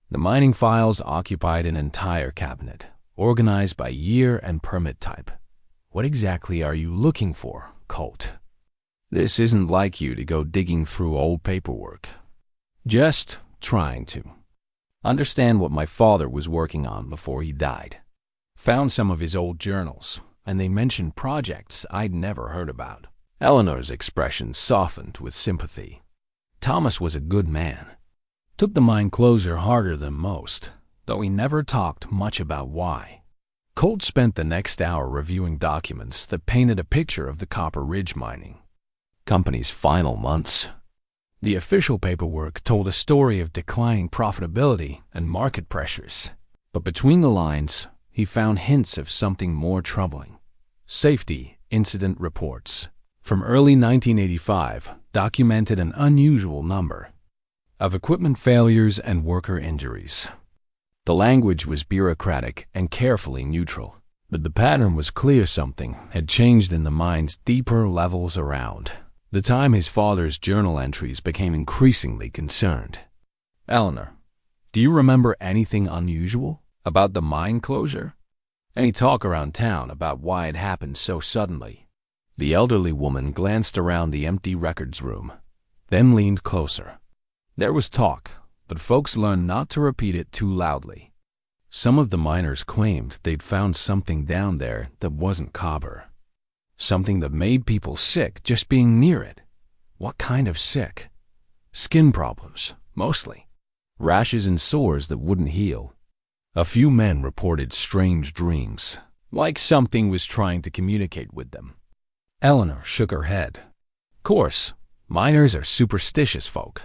The mining files occupied an entire cabinet, organized by year and permit type. What exactly are you looking for, Colt? This isn't like you to go digging through old paperwork. Just trying to understand what my father was working on before he died. Found some of his old journals, and they mentioned projects I'd never heard about. Eleanor's expression softened with sympathy. Thomas was a good man. Took the mine closure harder than most, though he never talked much about why. Colt spent the next hour reviewing documents that painted a picture of the Copper Ridge Mining Company's final months. The official paperwork told a story of declining profitability and market pressures, but between the lines, he found hints of something more troubling. Safety incident reports from early 1985 documented an unusual number of equipment failures and worker injuries. The language was bureaucratic and carefully neutral, but the pattern was clear. Something had changed in the mine's deeper levels around the time his father's journal entries became increasingly concerned. Eleanor, do you remember anything unusual about the mine closure? Any talk around town about why it happened so suddenly? The elderly woman glanced around the empty records room, then leaned closer. There was talk, but folks learned not to repeat it too loudly. Some of the miners claimed they'd found something down there that wasn't copper. Something that made people sick just being near it. What kind of sick? Skin problems, mostly. Rashes and sores that wouldn't heal. A few men reported strange dreams, like something was trying to communicate with them. Eleanor shook her head. Course, miners are superstitious folk.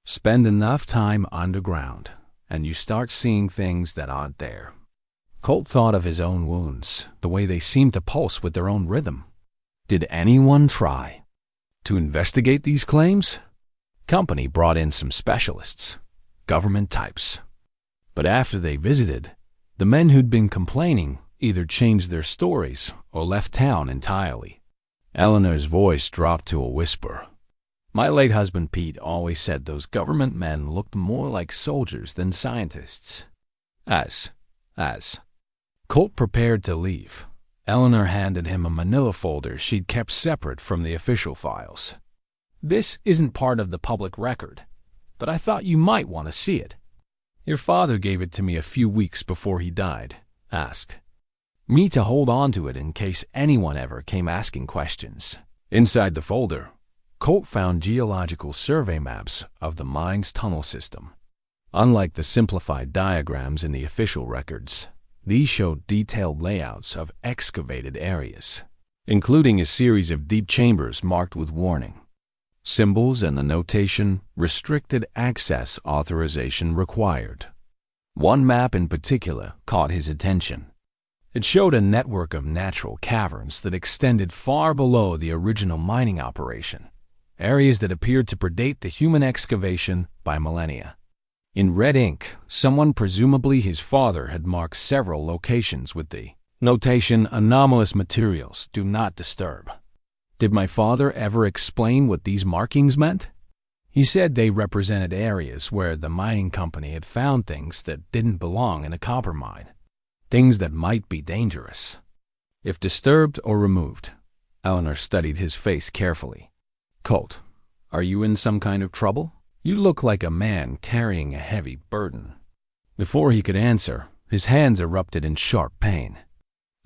Spend enough time underground, and you start seeing things that aren't there. Colt thought of his own wounds, the way they seemed to pulse with their own rhythm. Did anyone try to investigate these claims? Company brought in some specialists, government types. But after they visited, the men who'd been complaining either changed their stories or left town entirely. Eleanor's voice dropped to a whisper. My late husband Pete always said those government men looked more like soldiers than scientists. As Colt prepared to leave, Eleanor handed him a manila folder she'd kept separate from the official files. This isn't part of the public record, but I thought you might want to see it. Your father gave it to me a few weeks before he died, asked me to hold on to it in case anyone ever came asking questions. Inside the folder, Colt found geological survey maps of the mine's tunnel system. Unlike the simplified diagrams in the official records, these showed detailed layouts of excavated areas, including a series of deep chambers marked with warning symbols and the notation restricted access authorization required. One map in particular caught his attention. It showed a network of natural caverns that extended far below the original mining operation, areas that appeared to predate the human excavation by millennia. In red ink, someone, presumably his father, had marked several locations with the notation anomalous materials do not disturb. Did my father ever explain what these markings meant? He said they represented areas where the mining company had found things that didn't belong in a copper mine. Things that might be dangerous if disturbed or removed. Eleanor studied his face carefully. Colt, are you in some kind of trouble? You look like a man carrying a heavy burden. Before he could answer, his hands erupted in sharp pain.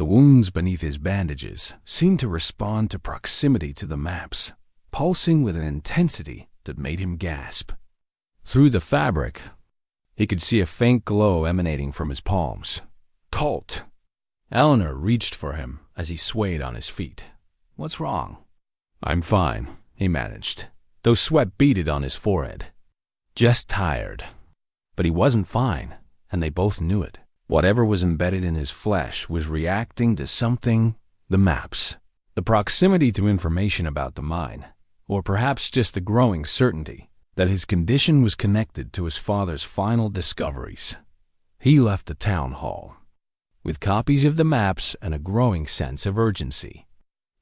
The wounds beneath his bandages seemed to respond to proximity to the maps, pulsing with an intensity that made him gasp. Through the fabric, he could see a faint glow emanating from his palms. Colt! Eleanor reached for him as he swayed on his feet. What's wrong? I'm fine, he managed, though sweat beaded on his forehead. Just tired. But he wasn't fine, and they both knew it. Whatever was embedded in his flesh was reacting to something, the maps, the proximity to information about the mine, or perhaps just the growing certainty that his condition was connected to his father's final discoveries. He left the town hall with copies of the maps and a growing sense of urgency.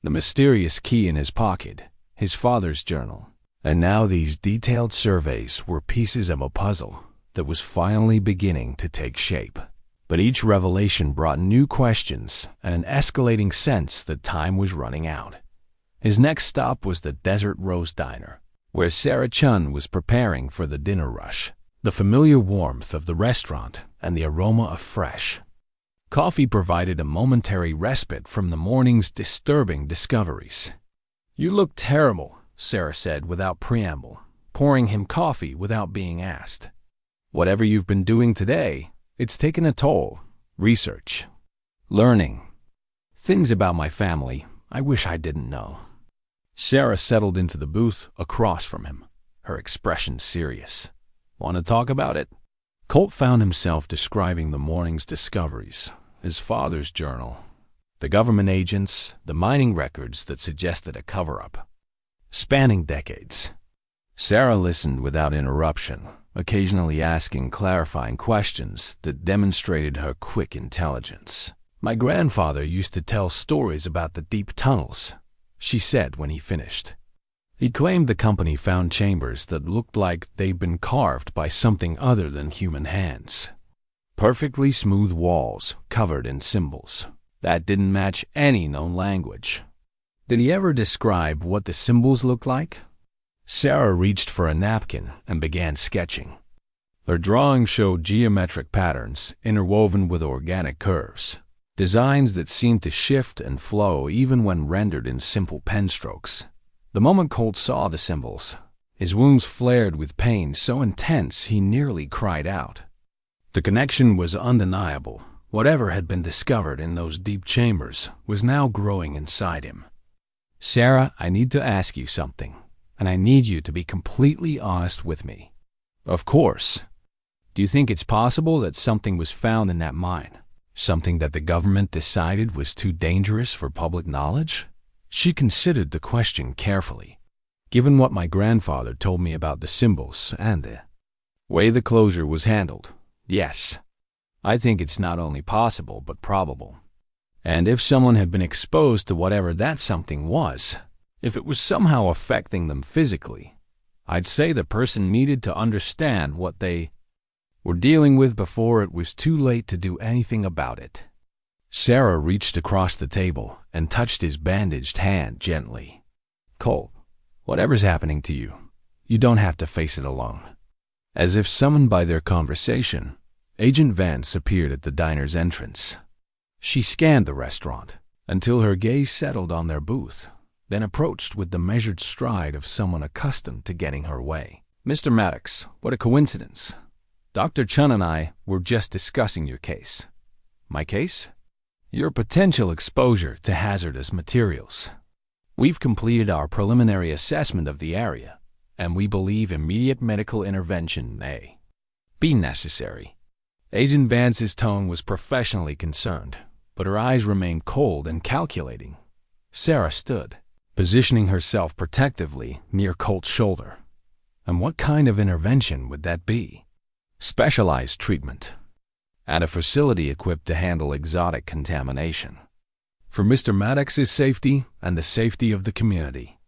The mysterious key in his pocket, his father's journal, and now these detailed surveys were pieces of a puzzle that was finally beginning to take shape. But each revelation brought new questions and an escalating sense that time was running out. His next stop was the Desert Rose Diner, where Sarah Chun was preparing for the dinner rush. The familiar warmth of the restaurant and the aroma of fresh coffee provided a momentary respite from the morning's disturbing discoveries. "You look terrible," Sarah said without preamble, pouring him coffee without being asked. "Whatever you've been doing today, it's taken a toll. Research, learning, things about my family I wish I didn't know." Sarah settled into the booth across from him, her expression serious. "Want to talk about it?" Colt found himself describing the morning's discoveries, his father's journal, the government agents, the mining records that suggested a cover-up, spanning decades. Sarah listened without interruption, occasionally asking clarifying questions that demonstrated her quick intelligence. "My grandfather used to tell stories about the deep tunnels," she said when he finished. He claimed the company found chambers that looked like they'd been carved by something other than human hands. Perfectly smooth walls covered in symbols that didn't match any known language. Did he ever describe what the symbols looked like? Sarah reached for a napkin and began sketching. Her drawing showed geometric patterns interwoven with organic curves, designs that seemed to shift and flow even when rendered in simple pen strokes. The moment Colt saw the symbols, his wounds flared with pain so intense he nearly cried out. The connection was undeniable. Whatever had been discovered in those deep chambers was now growing inside him. "Sarah, I need to ask you something, and I need you to be completely honest with me." "Of course." "Do you think it's possible that something was found in that mine? Something that the government decided was too dangerous for public knowledge?" She considered the question carefully. "Given what my grandfather told me about the symbols and the way the closure was handled, yes. I think it's not only possible but probable. And if someone had been exposed to whatever that something was, if it was somehow affecting them physically, I'd say the person needed to understand what they were dealing with before it was too late to do anything about it." Sarah reached across the table and touched his bandaged hand gently. "Colt, whatever's happening to you, you don't have to face it alone." As if summoned by their conversation, Agent Vance appeared at the diner's entrance. She scanned the restaurant until her gaze settled on their booth, then approached with the measured stride of someone accustomed to getting her way. "Mr. Maddox, what a coincidence. Dr. Chun and I were just discussing your case." "My case?" "Your potential exposure to hazardous materials. We've completed our preliminary assessment of the area, and we believe immediate medical intervention may be necessary." Agent Vance's tone was professionally concerned, but her eyes remained cold and calculating. Sarah stood, positioning herself protectively near Colt's shoulder. And what kind of intervention would that be? Specialized treatment, at a facility equipped to handle exotic contamination. For Mr. Maddox's safety and the safety of the community,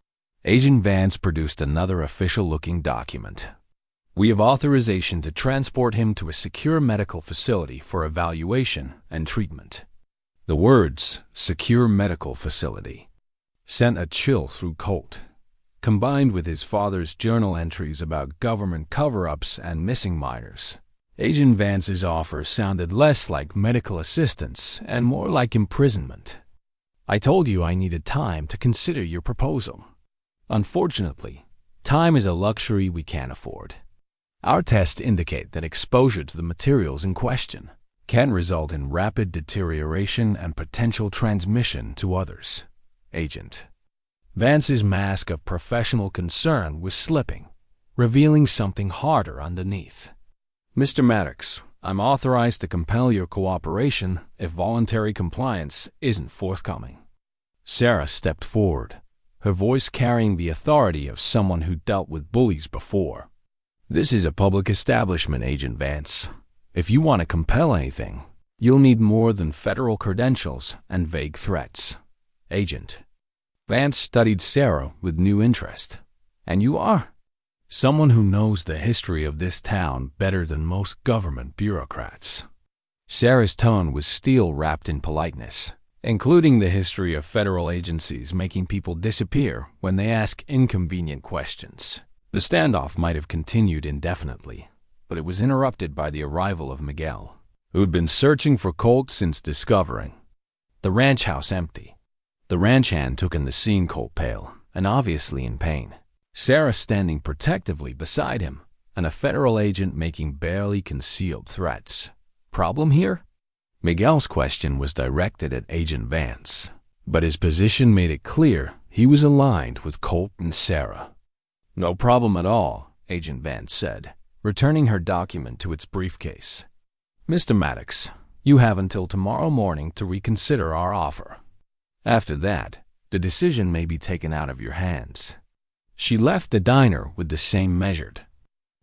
Agent Vance produced another official-looking document. "We have authorization to transport him to a secure medical facility for evaluation and treatment." The words, "secure medical facility," sent a chill through Colt. Combined with his father's journal entries about government cover-ups and missing miners, Agent Vance's offer sounded less like medical assistance and more like imprisonment. "I told you I needed time to consider your proposal. Unfortunately, time is a luxury we can't afford. Our tests indicate that exposure to the materials in question can result in rapid deterioration and potential transmission to others." Agent Vance's mask of professional concern was slipping, revealing something harder underneath. "Mr. Maddox, I'm authorized to compel your cooperation if voluntary compliance isn't forthcoming." Sarah stepped forward, her voice carrying the authority of someone who dealt with bullies before. "This is a public establishment, Agent Vance. If you want to compel anything, you'll need more than federal credentials and vague threats. Agent Vance studied Sarah with new interest. And you are? Someone who knows the history of this town better than most government bureaucrats. Sarah's tone was steel wrapped in politeness, including the history of federal agencies making people disappear when they ask inconvenient questions. The standoff might have continued indefinitely, but it was interrupted by the arrival of Miguel, who'd been searching for Colt since discovering the ranch house empty. The ranch hand took in the scene, Colt pale and obviously in pain. Sarah standing protectively beside him, and a federal agent making barely concealed threats. Problem here? Miguel's question was directed at Agent Vance, but his position made it clear he was aligned with Colt and Sarah. No problem at all, Agent Vance said, returning her document to its briefcase. Mr. Maddox, you have until tomorrow morning to reconsider our offer. After that, the decision may be taken out of your hands. She left the diner with the same measured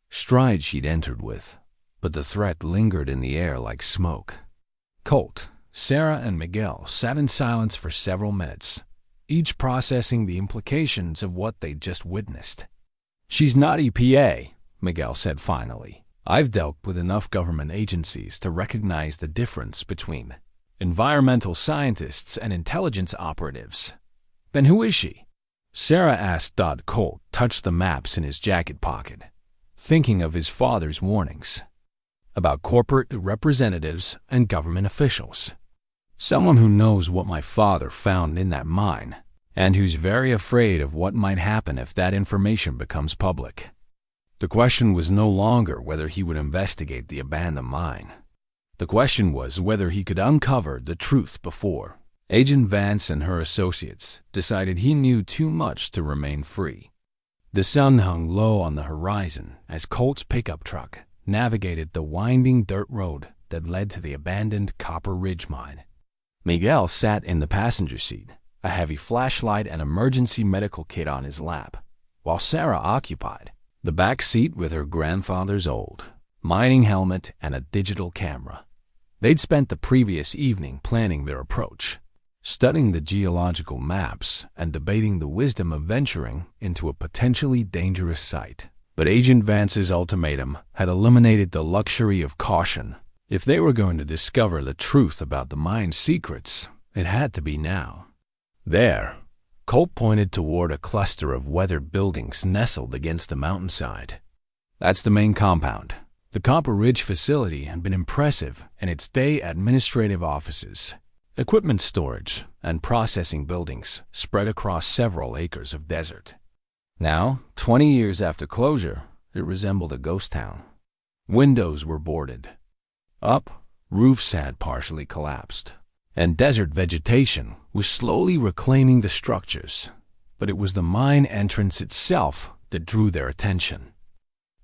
stride she'd entered with, but the threat lingered in the air like smoke. Colt, Sarah, and Miguel sat in silence for several minutes, each processing the implications of what they'd just witnessed. She's not EPA, Miguel said finally. I've dealt with enough government agencies to recognize the difference between environmental scientists and intelligence operatives. Then who is she? Sarah asked. Colt touched the maps in his jacket pocket, thinking of his father's warnings about corporate representatives and government officials. Someone who knows what my father found in that mine, and who's very afraid of what might happen if that information becomes public. The question was no longer whether he would investigate the abandoned mine. The question was whether he could uncover the truth before Agent Vance and her associates decided he knew too much to remain free. The sun hung low on the horizon as Colt's pickup truck navigated the winding dirt road that led to the abandoned Copper Ridge mine. Miguel sat in the passenger seat, a heavy flashlight and emergency medical kit on his lap, while Sarah occupied the back seat with her grandfather's old mining helmet and a digital camera. They'd spent the previous evening planning their approach, studying the geological maps and debating the wisdom of venturing into a potentially dangerous site. But Agent Vance's ultimatum had eliminated the luxury of caution. If they were going to discover the truth about the mine's secrets, it had to be now. There, Colt pointed toward a cluster of weathered buildings nestled against the mountainside. That's the main compound. The Copper Ridge facility had been impressive in its day administrative offices, equipment storage, and processing buildings spread across several acres of desert. Now, 20 years after closure, it resembled a ghost town. Windows were boarded up, roofs had partially collapsed, and desert vegetation was slowly reclaiming the structures. But it was the mine entrance itself that drew their attention.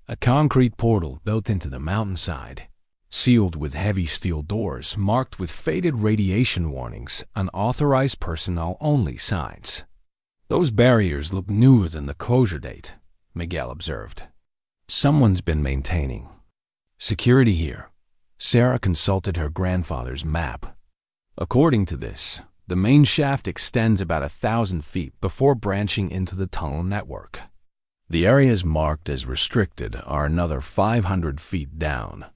A concrete portal built into the mountainside, sealed with heavy steel doors marked with faded radiation warnings, unauthorized personnel only signs. Those barriers look newer than the closure date, Miguel observed. Someone's been maintaining security here. Sarah consulted her grandfather's map. According to this, the main shaft extends about 1,000 feet before branching into the tunnel network. The areas marked as restricted are another 500 feet down.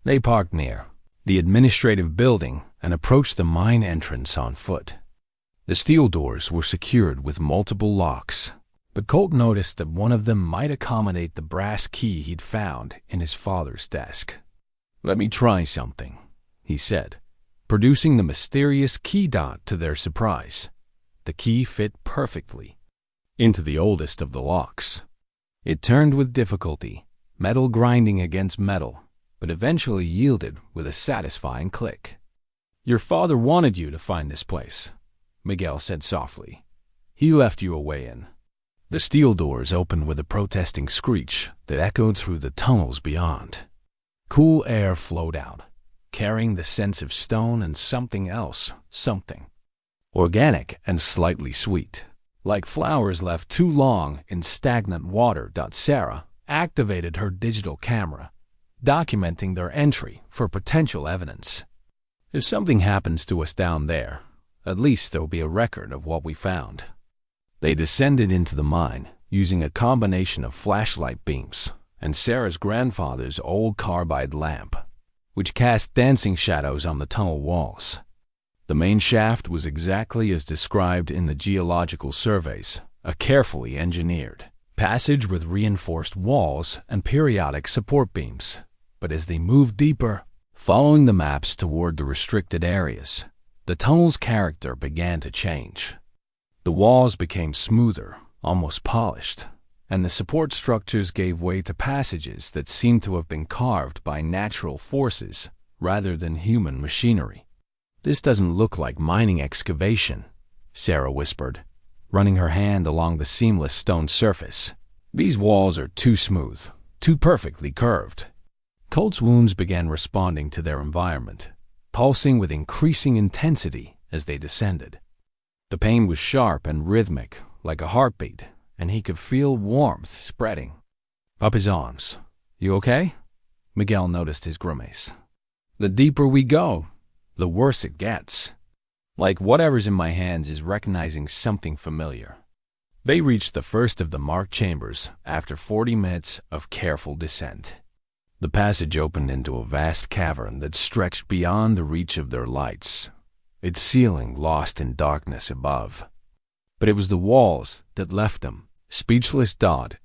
They parked near the administrative building and approached the mine entrance on foot. The steel doors were secured with multiple locks, but Colt noticed that one of them might accommodate the brass key he'd found in his father's desk. "Let me try something," he said, producing the mysterious key dot to their surprise. The key fit perfectly into the oldest of the locks. It turned with difficulty, metal grinding against metal, but eventually yielded with a satisfying click. "Your father wanted you to find this place," Miguel said softly. "He left you a way in." The steel doors opened with a protesting screech that echoed through the tunnels beyond. Cool air flowed out, carrying the sense of stone and something else, something organic and slightly sweet, like flowers left too long in stagnant water. Sarah activated her digital camera, documenting their entry for potential evidence. If something happens to us down there, at least there will be a record of what we found. They descended into the mine using a combination of flashlight beams and Sarah's grandfather's old carbide lamp, which cast dancing shadows on the tunnel walls. The main shaft was exactly as described in the geological surveys, a carefully engineered passage with reinforced walls and periodic support beams. But as they moved deeper, following the maps toward the restricted areas, the tunnel's character began to change. The walls became smoother, almost polished, and the support structures gave way to passages that seemed to have been carved by natural forces rather than human machinery. "This doesn't look like mining excavation," Sarah whispered, running her hand along the seamless stone surface. "These walls are too smooth, too perfectly curved." Colt's wounds began responding to their environment, pulsing with increasing intensity as they descended. The pain was sharp and rhythmic, like a heartbeat, and he could feel warmth spreading up his arms. "You okay?" Miguel noticed his grimace. "The deeper we go, the worse it gets. Like whatever's in my hands is recognizing something familiar." They reached the first of the marked chambers after 40 minutes of careful descent. The passage opened into a vast cavern that stretched beyond the reach of their lights, its ceiling lost in darkness above. But it was the walls that left them speechless.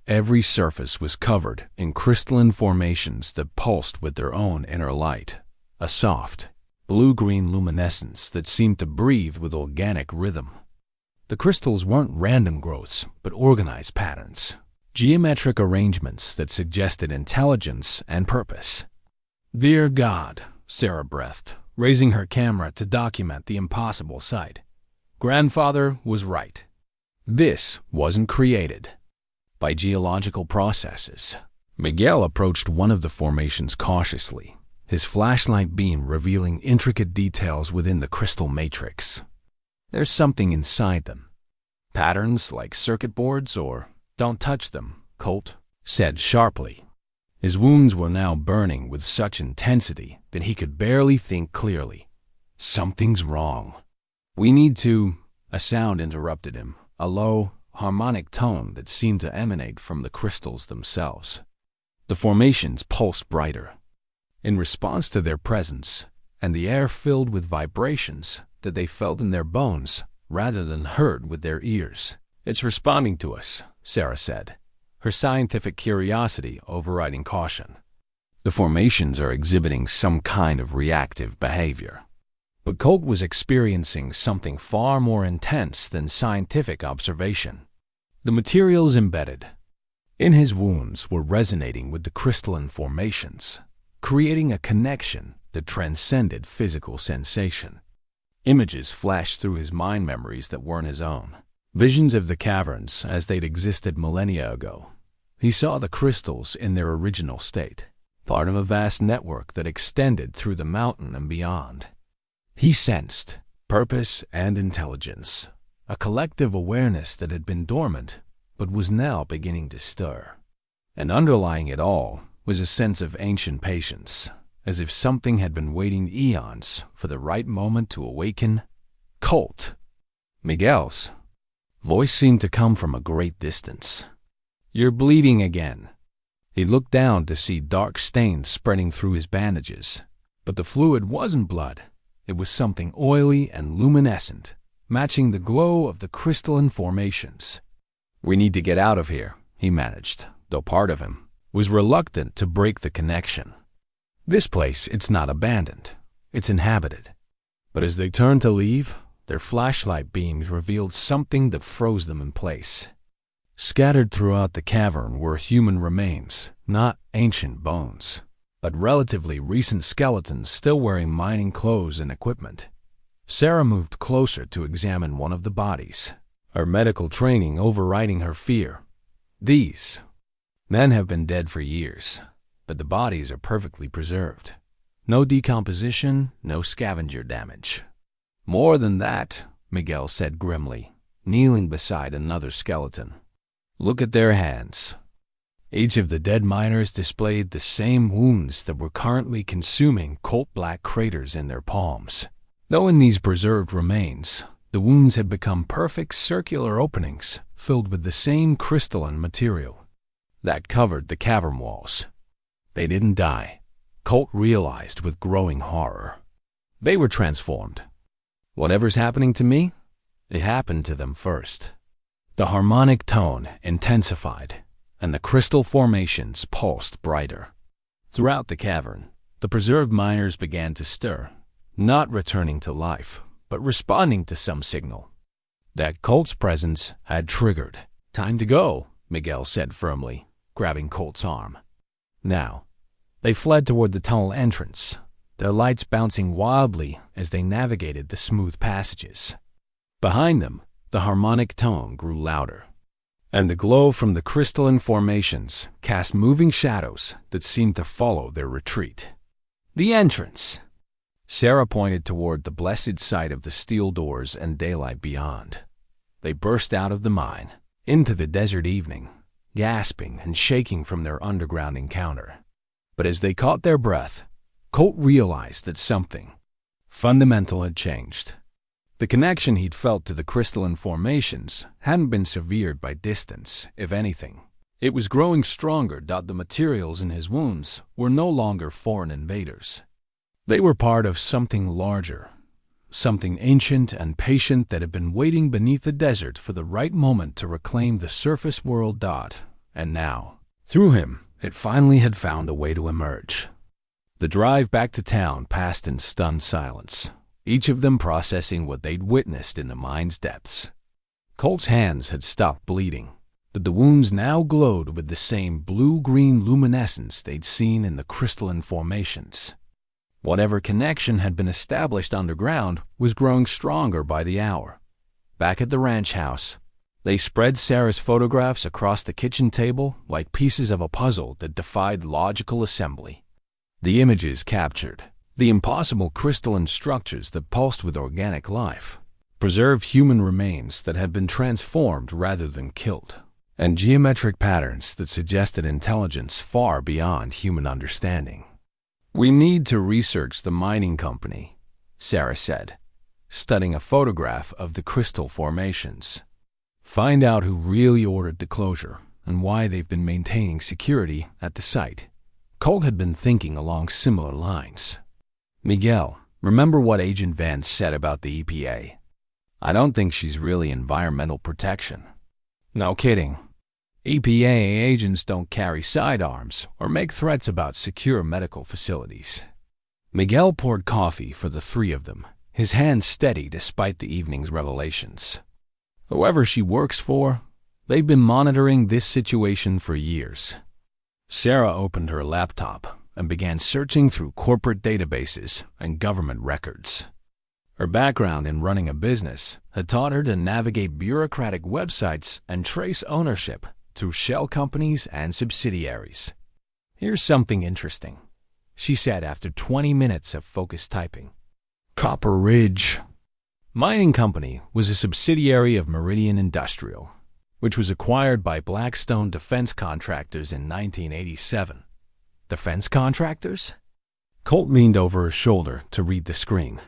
Every surface was covered in crystalline formations that pulsed with their own inner light, a soft, blue-green luminescence that seemed to breathe with organic rhythm. The crystals weren't random growths, but organized patterns, geometric arrangements that suggested intelligence and purpose. "Dear God," Sarah breathed, raising her camera to document the impossible sight. Grandfather was right. This wasn't created by geological processes. Miguel approached one of the formations cautiously, his flashlight beam revealing intricate details within the crystal matrix. "There's something inside them. Patterns like circuit boards or—" "Don't touch them," Colt said sharply. His wounds were now burning with such intensity that he could barely think clearly. "Something's wrong. We need to—" A sound interrupted him, a low, harmonic tone that seemed to emanate from the crystals themselves. The formations pulsed brighter, in response to their presence, and the air filled with vibrations that they felt in their bones rather than heard with their ears. "It's responding to us," Sarah said, her scientific curiosity overriding caution. "The formations are exhibiting some kind of reactive behavior." But Colt was experiencing something far more intense than scientific observation. The materials embedded in his wounds were resonating with the crystalline formations, creating a connection that transcended physical sensation. Images flashed through his mind, memories that weren't his own. Visions of the caverns as they'd existed millennia ago. He saw the crystals in their original state, part of a vast network that extended through the mountain and beyond. He sensed purpose and intelligence, a collective awareness that had been dormant but was now beginning to stir. And underlying it all was a sense of ancient patience, as if something had been waiting eons for the right moment to awaken. "Colt!" Miguel's voice seemed to come from a great distance. "You're bleeding again." He looked down to see dark stains spreading through his bandages, but the fluid wasn't blood. It was something oily and luminescent, matching the glow of the crystalline formations. "We need to get out of here," he managed, though part of him was reluctant to break the connection. "This place, it's not abandoned. It's inhabited." But as they turned to leave, their flashlight beams revealed something that froze them in place. Scattered throughout the cavern were human remains, not ancient bones, but relatively recent skeletons still wearing mining clothes and equipment. Sarah moved closer to examine one of the bodies, her medical training overriding her fear. "These men have been dead for years, but the bodies are perfectly preserved. No decomposition, no scavenger damage." "More than that," Miguel said grimly, kneeling beside another skeleton. "Look at their hands. Each of the dead miners displayed the same wounds that were currently consuming Colt black craters in their palms. Though in these preserved remains, the wounds had become perfect circular openings filled with the same crystalline material that covered the cavern walls. They didn't die, Colt realized with growing horror. They were transformed. Whatever's happening to me, it happened to them first. The harmonic tone intensified, and the crystal formations pulsed brighter. Throughout the cavern, the preserved miners began to stir, not returning to life, but responding to some signal that Colt's presence had triggered. "Time to go," Miguel said firmly, grabbing Colt's arm. Now, they fled toward the tunnel entrance, their lights bouncing wildly as they navigated the smooth passages. Behind them, the harmonic tone grew louder, and the glow from the crystalline formations cast moving shadows that seemed to follow their retreat. "The entrance!" Sarah pointed toward the blessed sight of the steel doors and daylight beyond. They burst out of the mine, into the desert evening, gasping and shaking from their underground encounter. But as they caught their breath, Colt realized that something fundamental had changed. The connection he'd felt to the crystalline formations hadn't been severed by distance, if anything. It was growing stronger. The materials in his wounds were no longer foreign invaders. They were part of something larger, something ancient and patient that had been waiting beneath the desert for the right moment to reclaim the surface world. And now, through him, it finally had found a way to emerge. The drive back to town passed in stunned silence, each of them processing what they'd witnessed in the mine's depths. Colt's hands had stopped bleeding, but the wounds now glowed with the same blue-green luminescence they'd seen in the crystalline formations. Whatever connection had been established underground was growing stronger by the hour. Back at the ranch house, they spread Sarah's photographs across the kitchen table like pieces of a puzzle that defied logical assembly. The images captured the impossible crystalline structures that pulsed with organic life, preserved human remains that had been transformed rather than killed, and geometric patterns that suggested intelligence far beyond human understanding. "We need to research the mining company," Sarah said, studying a photograph of the crystal formations. "Find out who really ordered the closure and why they've been maintaining security at the site." Colt had been thinking along similar lines. "Miguel, remember what Agent Vance said about the EPA? I don't think she's really environmental protection." "No kidding. EPA agents don't carry sidearms or make threats about secure medical facilities." Miguel poured coffee for the three of them, his hands steady despite the evening's revelations. "Whoever she works for, they've been monitoring this situation for years." Sarah opened her laptop and began searching through corporate databases and government records. Her background in running a business had taught her to navigate bureaucratic websites and trace ownership through shell companies and subsidiaries. "Here's something interesting," she said after 20 minutes of focused typing. "Copper Ridge Mining Company was a subsidiary of Meridian Industrial, which was acquired by Blackstone Defense Contractors in 1987. Defense contractors? Colt leaned over his shoulder to read the screen.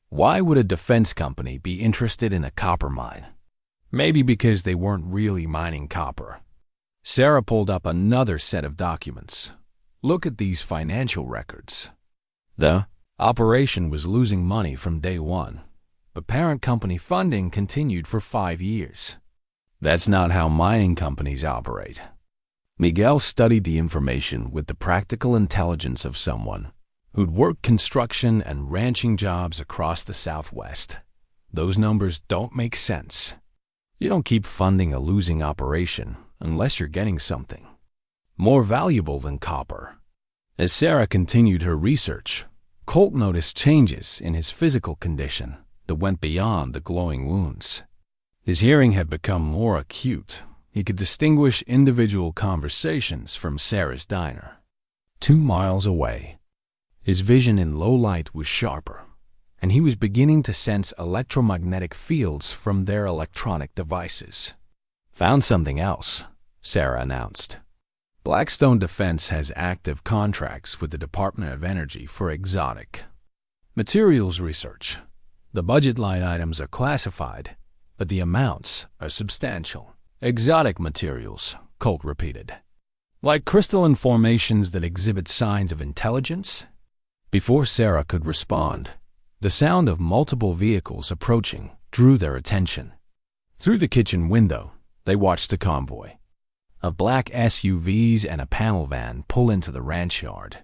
Why would a defense company be interested in a copper mine? Maybe because they weren't really mining copper. Sarah pulled up another set of documents. "Look at these financial records." The operation was losing money from day one, but parent company funding continued for 5 years. That's not how mining companies operate. Miguel studied the information with the practical intelligence of someone who'd worked construction and ranching jobs across the Southwest. Those numbers don't make sense. You don't keep funding a losing operation unless you're getting something more valuable than copper. As Sarah continued her research, Colt noticed changes in his physical condition that went beyond the glowing wounds. His hearing had become more acute. He could distinguish individual conversations from Sarah's diner 2 miles away. His vision in low light was sharper, and he was beginning to sense electromagnetic fields from their electronic devices. "Found something else," Sarah announced. Blackstone Defense has active contracts with the Department of Energy for exotic materials research. The budget line items are classified, but the amounts are substantial. Exotic materials, Colt repeated. Like crystalline formations that exhibit signs of intelligence? Before Sarah could respond, the sound of multiple vehicles approaching drew their attention. Through the kitchen window, they watched the convoy of black SUVs and a panel van pull into the ranch yard.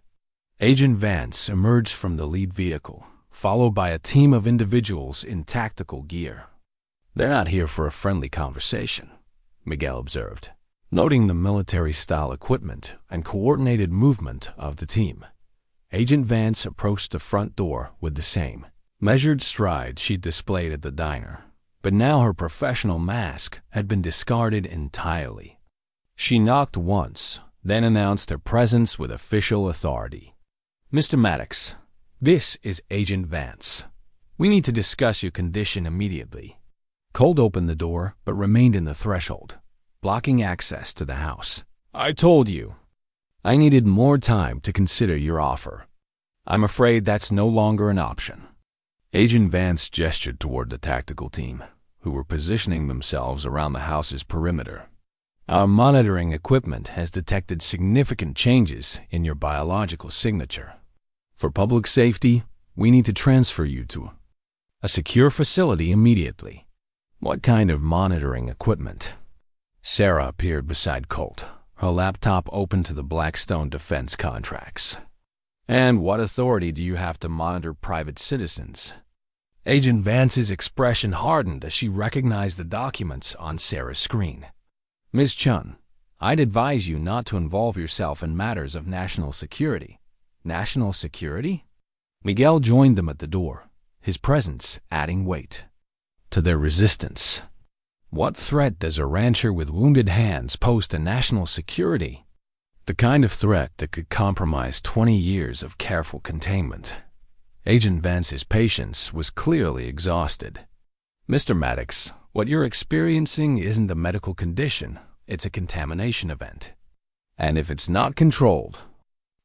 Agent Vance emerged from the lead vehicle, followed by a team of individuals in tactical gear. "They're not here for a friendly conversation," Miguel observed, noting the military-style equipment and coordinated movement of the team. Agent Vance approached the front door with the same measured stride she'd displayed at the diner, but now her professional mask had been discarded entirely. She knocked once, then announced her presence with official authority. "Mr. Maddox, this is Agent Vance. We need to discuss your condition immediately." Colt opened the door but remained in the threshold, blocking access to the house. "I told you. I needed more time to consider your offer. I'm afraid that's no longer an option." Agent Vance gestured toward the tactical team, who were positioning themselves around the house's perimeter. "Our monitoring equipment has detected significant changes in your biological signature. For public safety, we need to transfer you to a secure facility immediately." "What kind of monitoring equipment?" Sarah appeared beside Colt, her laptop open to the Blackstone Defense contracts. "And what authority do you have to monitor private citizens?" Agent Vance's expression hardened as she recognized the documents on Sarah's screen. "Ms. Chun, I'd advise you not to involve yourself in matters of national security." "National security?" Miguel joined them at the door, his presence adding weight to their resistance. "What threat does a rancher with wounded hands pose to national security?" "The kind of threat that could compromise 20 years of careful containment." Agent Vance's patience was clearly exhausted. "Mr. Maddox, what you're experiencing isn't a medical condition, it's a contamination event. And if it's not controlled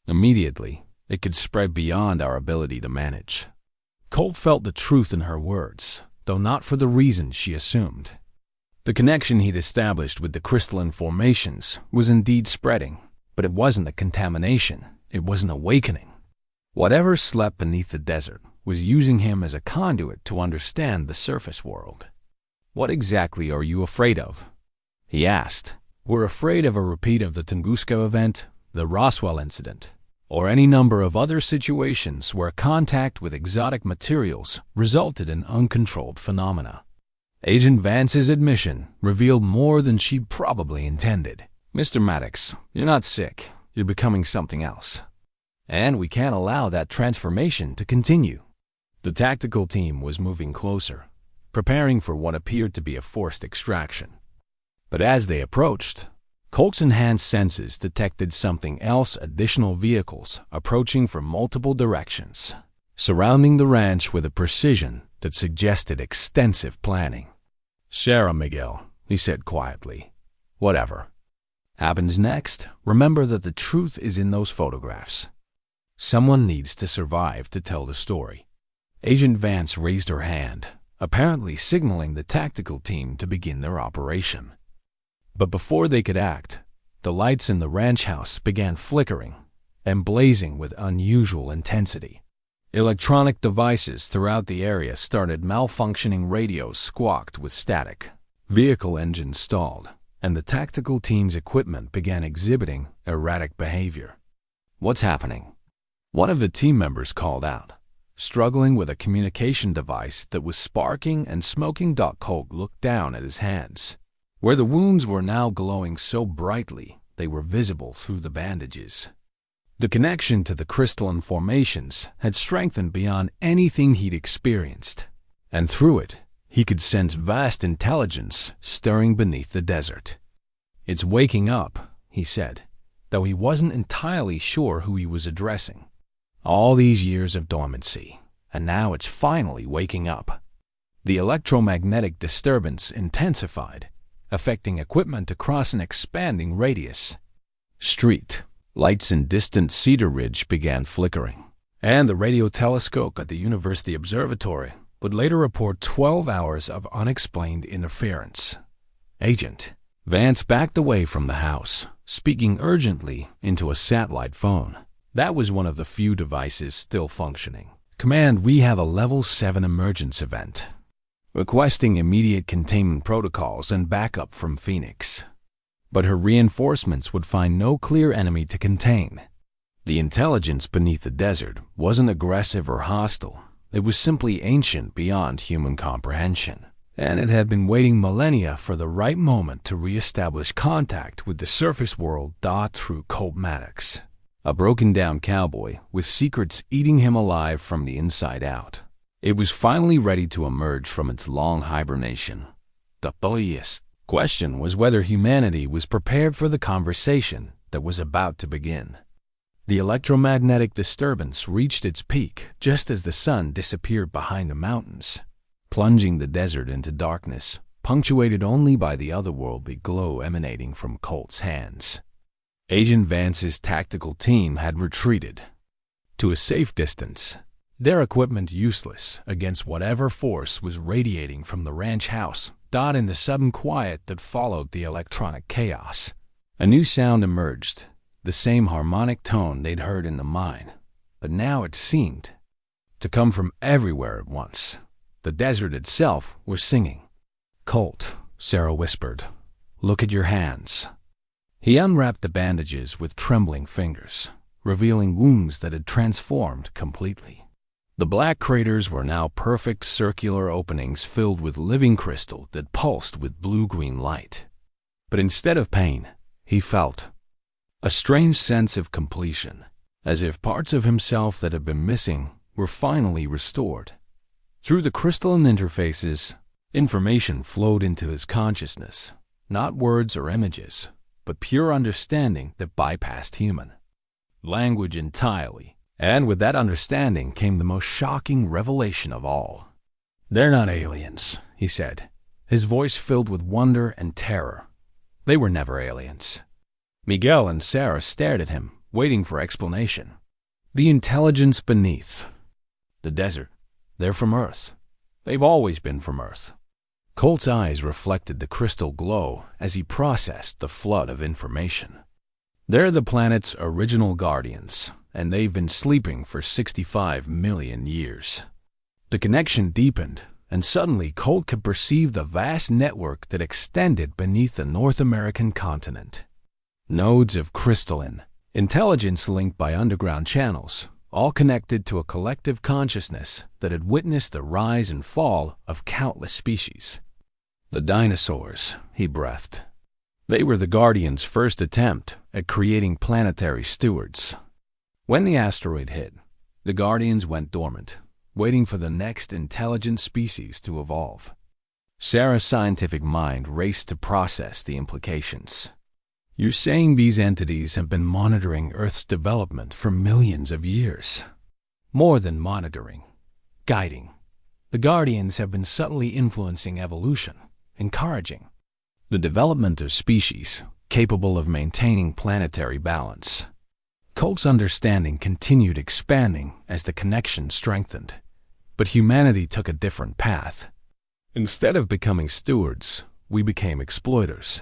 immediately, it could spread beyond our ability to manage." Colt felt the truth in her words, though not for the reasons she assumed. The connection he'd established with the crystalline formations was indeed spreading, but it wasn't a contamination, it was an awakening. Whatever slept beneath the desert was using him as a conduit to understand the surface world. "What exactly are you afraid of?" he asked. "We're afraid of a repeat of the Tunguska event, the Roswell incident, or any number of other situations where contact with exotic materials resulted in uncontrolled phenomena." Agent Vance's admission revealed more than she probably intended. "Mr. Maddox, you're not sick. You're becoming something else. And we can't allow that transformation to continue." The tactical team was moving closer, preparing for what appeared to be a forced extraction. But as they approached, Colt's enhanced senses detected something else: additional vehicles approaching from multiple directions, surrounding the ranch with a precision that suggested extensive planning. "Sarah, Miguel," he said quietly. "Whatever happens next, remember that the truth is in those photographs. Someone needs to survive to tell the story." Agent Vance raised her hand, apparently signaling the tactical team to begin their operation. But before they could act, the lights in the ranch house began flickering and blazing with unusual intensity. Electronic devices throughout the area started malfunctioning, radios squawked with static, vehicle engines stalled, and the tactical team's equipment began exhibiting erratic behavior. "What's happening?" one of the team members called out, struggling with a communication device that was sparking and smoking. Colt looked down at his hands, where the wounds were now glowing so brightly they were visible through the bandages. The connection to the crystalline formations had strengthened beyond anything he'd experienced, and through it, he could sense vast intelligence stirring beneath the desert. "It's waking up," he said, though he wasn't entirely sure who he was addressing. All these years of dormancy, and now it's finally waking up. The electromagnetic disturbance intensified, affecting equipment across an expanding radius. Street lights in distant Cedar Ridge began flickering, and the radio telescope at the University Observatory would later report 12 hours of unexplained interference. Agent Vance backed away from the house, speaking urgently into a satellite phone. That was one of the few devices still functioning. "Command, we have a Level 7 emergence event, requesting immediate containment protocols and backup from Phoenix." But her reinforcements would find no clear enemy to contain. The intelligence beneath the desert wasn't aggressive or hostile. It was simply ancient beyond human comprehension, and it had been waiting millennia for the right moment to re-establish contact with the surface world through Colt Maddox, a broken-down cowboy with secrets eating him alive from the inside out. It was finally ready to emerge from its long hibernation. The biggest question was whether humanity was prepared for the conversation that was about to begin. The electromagnetic disturbance reached its peak just as the sun disappeared behind the mountains, plunging the desert into darkness, punctuated only by the otherworldly glow emanating from Colt's hands. Agent Vance's tactical team had retreated to a safe distance, their equipment useless against whatever force was radiating from the ranch house. In the sudden quiet that followed the electronic chaos, a new sound emerged, the same harmonic tone they'd heard in the mine, but now it seemed to come from everywhere at once. The desert itself was singing. "Colt," Sarah whispered, "look at your hands." He unwrapped the bandages with trembling fingers, revealing wounds that had transformed completely. The black craters were now perfect circular openings filled with living crystal that pulsed with blue-green light. But instead of pain, he felt a strange sense of completion, as if parts of himself that had been missing were finally restored. Through the crystalline interfaces, information flowed into his consciousness, not words or images, but pure understanding that bypassed human language entirely. And with that understanding came the most shocking revelation of all. "They're not aliens," he said, his voice filled with wonder and terror. They were never aliens. Miguel and Sarah stared at him, waiting for explanation. "The intelligence beneath the desert, they're from Earth. They've always been from Earth." Colt's eyes reflected the crystal glow as he processed the flood of information. "They're the planet's original guardians, and they've been sleeping for 65 million years." The connection deepened, and suddenly Colt could perceive the vast network that extended beneath the North American continent. Nodes of crystalline intelligence linked by underground channels, all connected to a collective consciousness that had witnessed the rise and fall of countless species. "The dinosaurs," he breathed. "They were the Guardians' first attempt at creating planetary stewards." When the asteroid hit, the Guardians went dormant, waiting for the next intelligent species to evolve. Sarah's scientific mind raced to process the implications. "You're saying these entities have been monitoring Earth's development for millions of years?" "More than monitoring, guiding. The Guardians have been subtly influencing evolution, encouraging the development of species capable of maintaining planetary balance." Colt's understanding continued expanding as the connection strengthened, but humanity took a different path. Instead of becoming stewards, we became exploiters.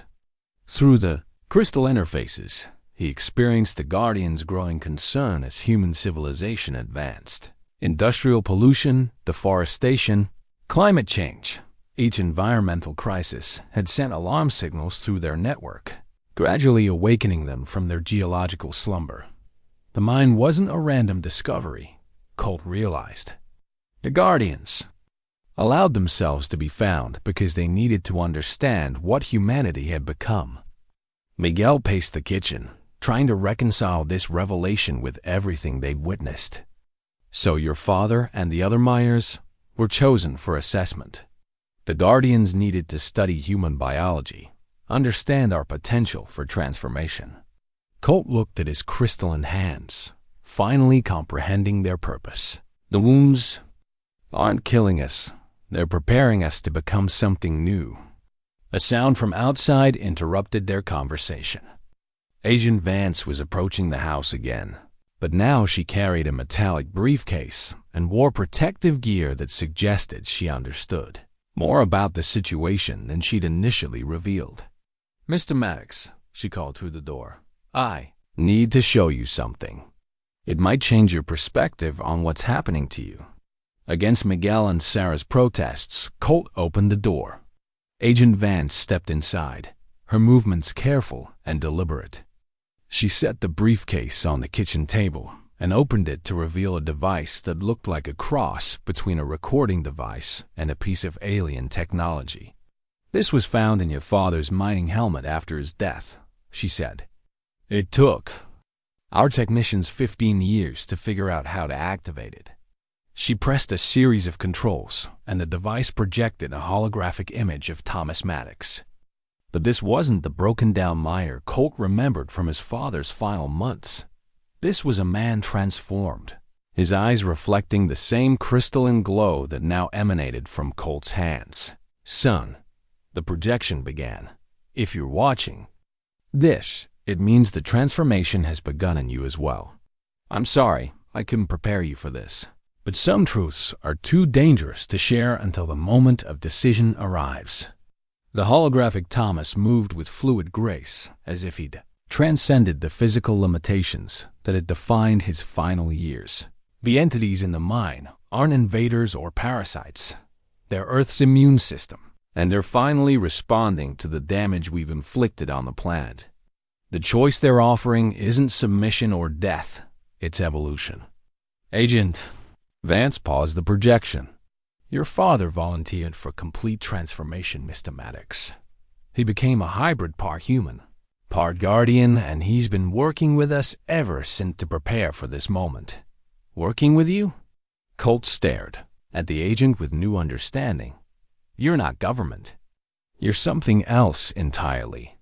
Through the crystal interfaces, he experienced the Guardians' growing concern as human civilization advanced. Industrial pollution, deforestation, climate change. Each environmental crisis had sent alarm signals through their network, gradually awakening them from their geological slumber. The mine wasn't a random discovery, Colt realized. The Guardians allowed themselves to be found because they needed to understand what humanity had become. Miguel paced the kitchen, trying to reconcile this revelation with everything they'd witnessed. "So your father and the other miners were chosen for assessment. The Guardians needed to study human biology, understand our potential for transformation." Colt looked at his crystalline hands, finally comprehending their purpose. "The wounds aren't killing us. They're preparing us to become something new." A sound from outside interrupted their conversation. Agent Vance was approaching the house again, but now she carried a metallic briefcase and wore protective gear that suggested she understood more about the situation than she'd initially revealed. "Mr. Maddox," she called through the door, "I need to show you something. It might change your perspective on what's happening to you." Against Miguel and Sarah's protests, Colt opened the door. Agent Vance stepped inside, her movements careful and deliberate. She set the briefcase on the kitchen table and opened it to reveal a device that looked like a cross between a recording device and a piece of alien technology. "This was found in your father's mining helmet after his death," she said. "It took our technicians 15 years to figure out how to activate it." She pressed a series of controls, and the device projected a holographic image of Thomas Maddox. But this wasn't the broken-down miner Colt remembered from his father's final months. This was a man transformed, his eyes reflecting the same crystalline glow that now emanated from Colt's hands. "Son," the projection began, "if you're watching this, it means the transformation has begun in you as well. I'm sorry I couldn't prepare you for this, but some truths are too dangerous to share until the moment of decision arrives." The holographic Thomas moved with fluid grace, as if he'd transcended the physical limitations that had defined his final years. "The entities in the mine aren't invaders or parasites. They're Earth's immune system, and they're finally responding to the damage we've inflicted on the planet. The choice they're offering isn't submission or death, it's evolution." "Agent," Vance paused the projection. "Your father volunteered for complete transformation, Mr. Maddox. He became a hybrid part human, part guardian, and he's been working with us ever since to prepare for this moment." "Working with you?" Colt stared at the agent with new understanding. "You're not government. You're something else entirely.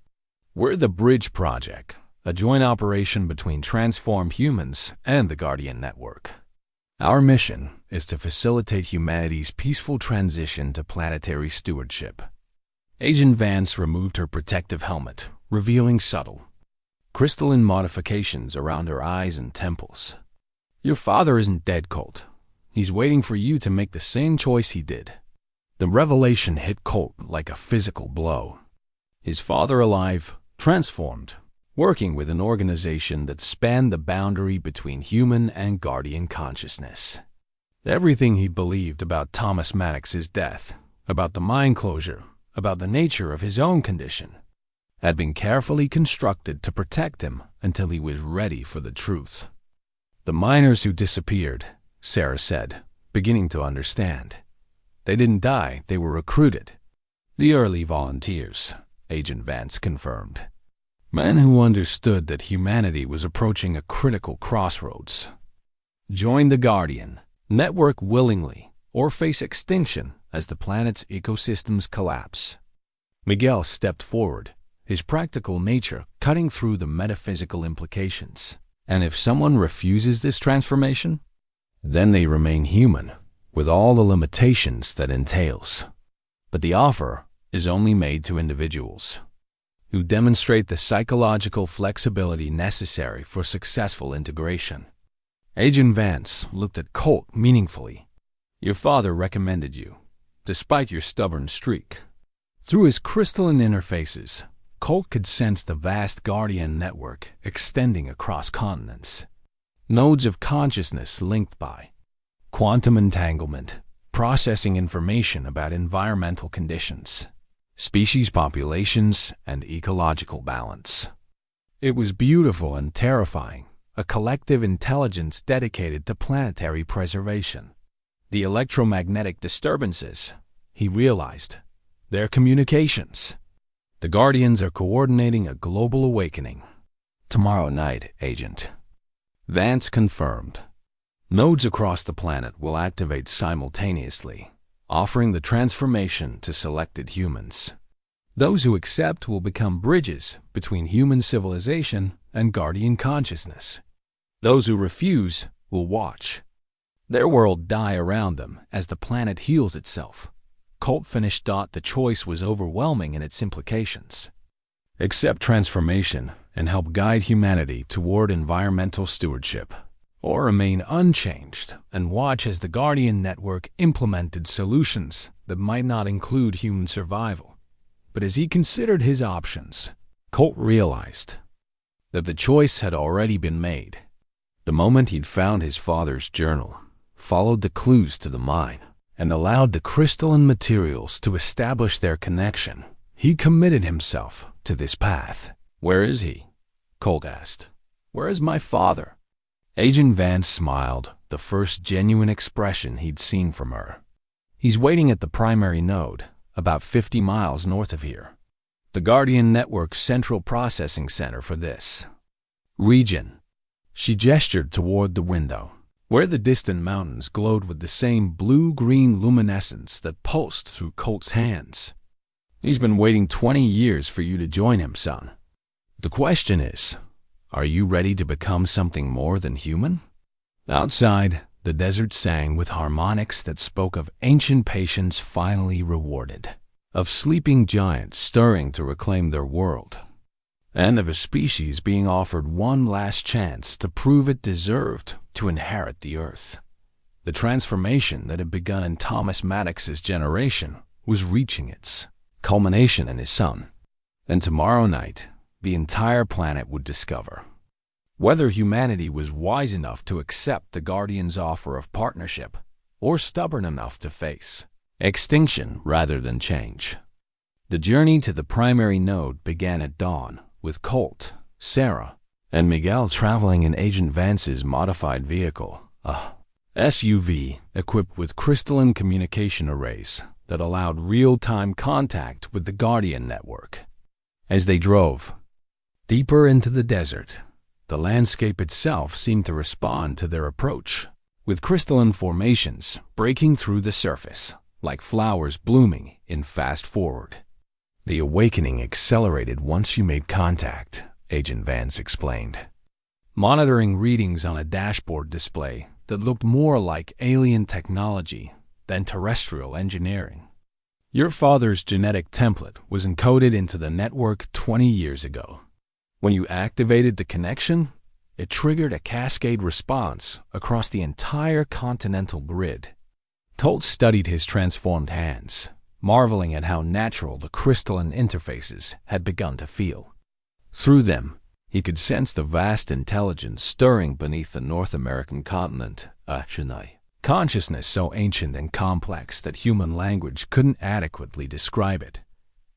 We're the Bridge Project, a joint operation between transformed humans and the Guardian Network. Our mission is to facilitate humanity's peaceful transition to planetary stewardship." Agent Vance removed her protective helmet, revealing subtle, crystalline modifications around her eyes and temples. "Your father isn't dead, Colt. He's waiting for you to make the same choice he did." The revelation hit Colt like a physical blow. His father alive, transformed, working with an organization that spanned the boundary between human and guardian consciousness. Everything he believed about Thomas Maddox's death, about the mine closure, about the nature of his own condition, had been carefully constructed to protect him until he was ready for the truth. "The miners who disappeared," Sarah said, beginning to understand. "They didn't die, they were recruited." "The early volunteers," Agent Vance confirmed. "Men who understood that humanity was approaching a critical crossroads. Join the Guardian Network willingly, or face extinction as the planet's ecosystems collapse." Miguel stepped forward, his practical nature cutting through the metaphysical implications. "And if someone refuses this transformation, then they remain human, with all the limitations that entails. But the offer is only made to individuals who demonstrate the psychological flexibility necessary for successful integration." Agent Vance looked at Colt meaningfully. "Your father recommended you, despite your stubborn streak." Through his crystalline interfaces, Colt could sense the vast Guardian network extending across continents. Nodes of consciousness linked by quantum entanglement, processing information about environmental conditions, species populations, and ecological balance. It was beautiful and terrifying, a collective intelligence dedicated to planetary preservation. The electromagnetic disturbances, he realized, their communications. The Guardians are coordinating a global awakening. "Tomorrow night, Agent," Vance confirmed. "Nodes across the planet will activate simultaneously, offering the transformation to selected humans. Those who accept will become bridges between human civilization and Guardian consciousness. Those who refuse will watch their world die around them as the planet heals itself." Colt finished. The choice was overwhelming in its implications. "Accept transformation, and help guide humanity toward environmental stewardship, or remain unchanged and watch as the Guardian Network implemented solutions that might not include human survival. But as he considered his options, Colt realized that the choice had already been made. The moment he'd found his father's journal, followed the clues to the mine, and allowed the crystalline materials to establish their connection, he committed himself to this path. "Where is he?" Colt asked. "Where is my father?" Agent Vance smiled, the first genuine expression he'd seen from her. "He's waiting at the primary node, about 50 miles north of here. The Guardian Network's central processing center for this region." She gestured toward the window, where the distant mountains glowed with the same blue-green luminescence that pulsed through Colt's hands. "He's been waiting 20 years for you to join him, son. The question is, are you ready to become something more than human?" Outside, the desert sang with harmonics that spoke of ancient patience finally rewarded, of sleeping giants stirring to reclaim their world, and of a species being offered one last chance to prove it deserved to inherit the earth. The transformation that had begun in Thomas Maddox's generation was reaching its culmination in his son, and tomorrow night, the entire planet would discover whether humanity was wise enough to accept the Guardian's offer of partnership, or stubborn enough to face extinction rather than change. The journey to the primary node began at dawn, with Colt, Sarah, and Miguel traveling in Agent Vance's modified vehicle, a SUV equipped with crystalline communication arrays that allowed real-time contact with the Guardian Network. As they drove deeper into the desert, the landscape itself seemed to respond to their approach, with crystalline formations breaking through the surface, like flowers blooming in fast forward. "The awakening accelerated once you made contact," Agent Vance explained, monitoring readings on a dashboard display that looked more like alien technology than terrestrial engineering. "Your father's genetic template was encoded into the network 20 years ago. When you activated the connection, it triggered a cascade response across the entire continental grid." Colt studied his transformed hands, marveling at how natural the crystalline interfaces had begun to feel. Through them, he could sense the vast intelligence stirring beneath the North American continent, a consciousness so ancient and complex that human language couldn't adequately describe it.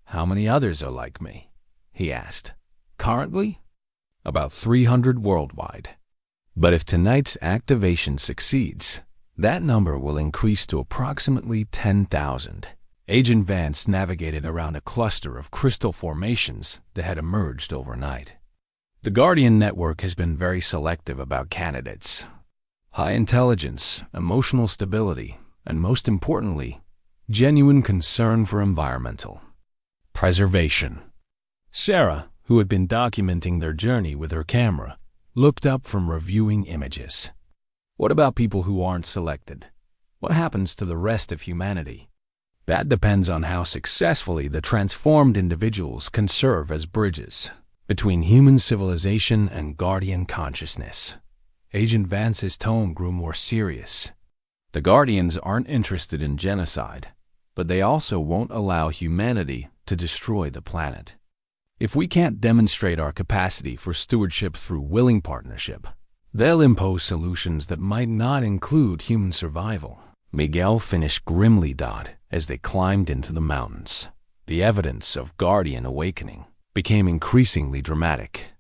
"How many others are like me?" he asked. "Currently, about 300 worldwide. But if tonight's activation succeeds, that number will increase to approximately 10,000. Agent Vance navigated around a cluster of crystal formations that had emerged overnight. "The Guardian Network has been very selective about candidates. High intelligence, emotional stability, and most importantly, genuine concern for environmental preservation." Sarah, who had been documenting their journey with her camera, looked up from reviewing images. "What about people who aren't selected? What happens to the rest of humanity?" "That depends on how successfully the transformed individuals can serve as bridges between human civilization and Guardian consciousness." Agent Vance's tone grew more serious. "The Guardians aren't interested in genocide, but they also won't allow humanity to destroy the planet. If we can't demonstrate our capacity for stewardship through willing partnership, they'll impose solutions that might not include human survival." Miguel finished grimly as they climbed into the mountains. The evidence of Guardian awakening became increasingly dramatic.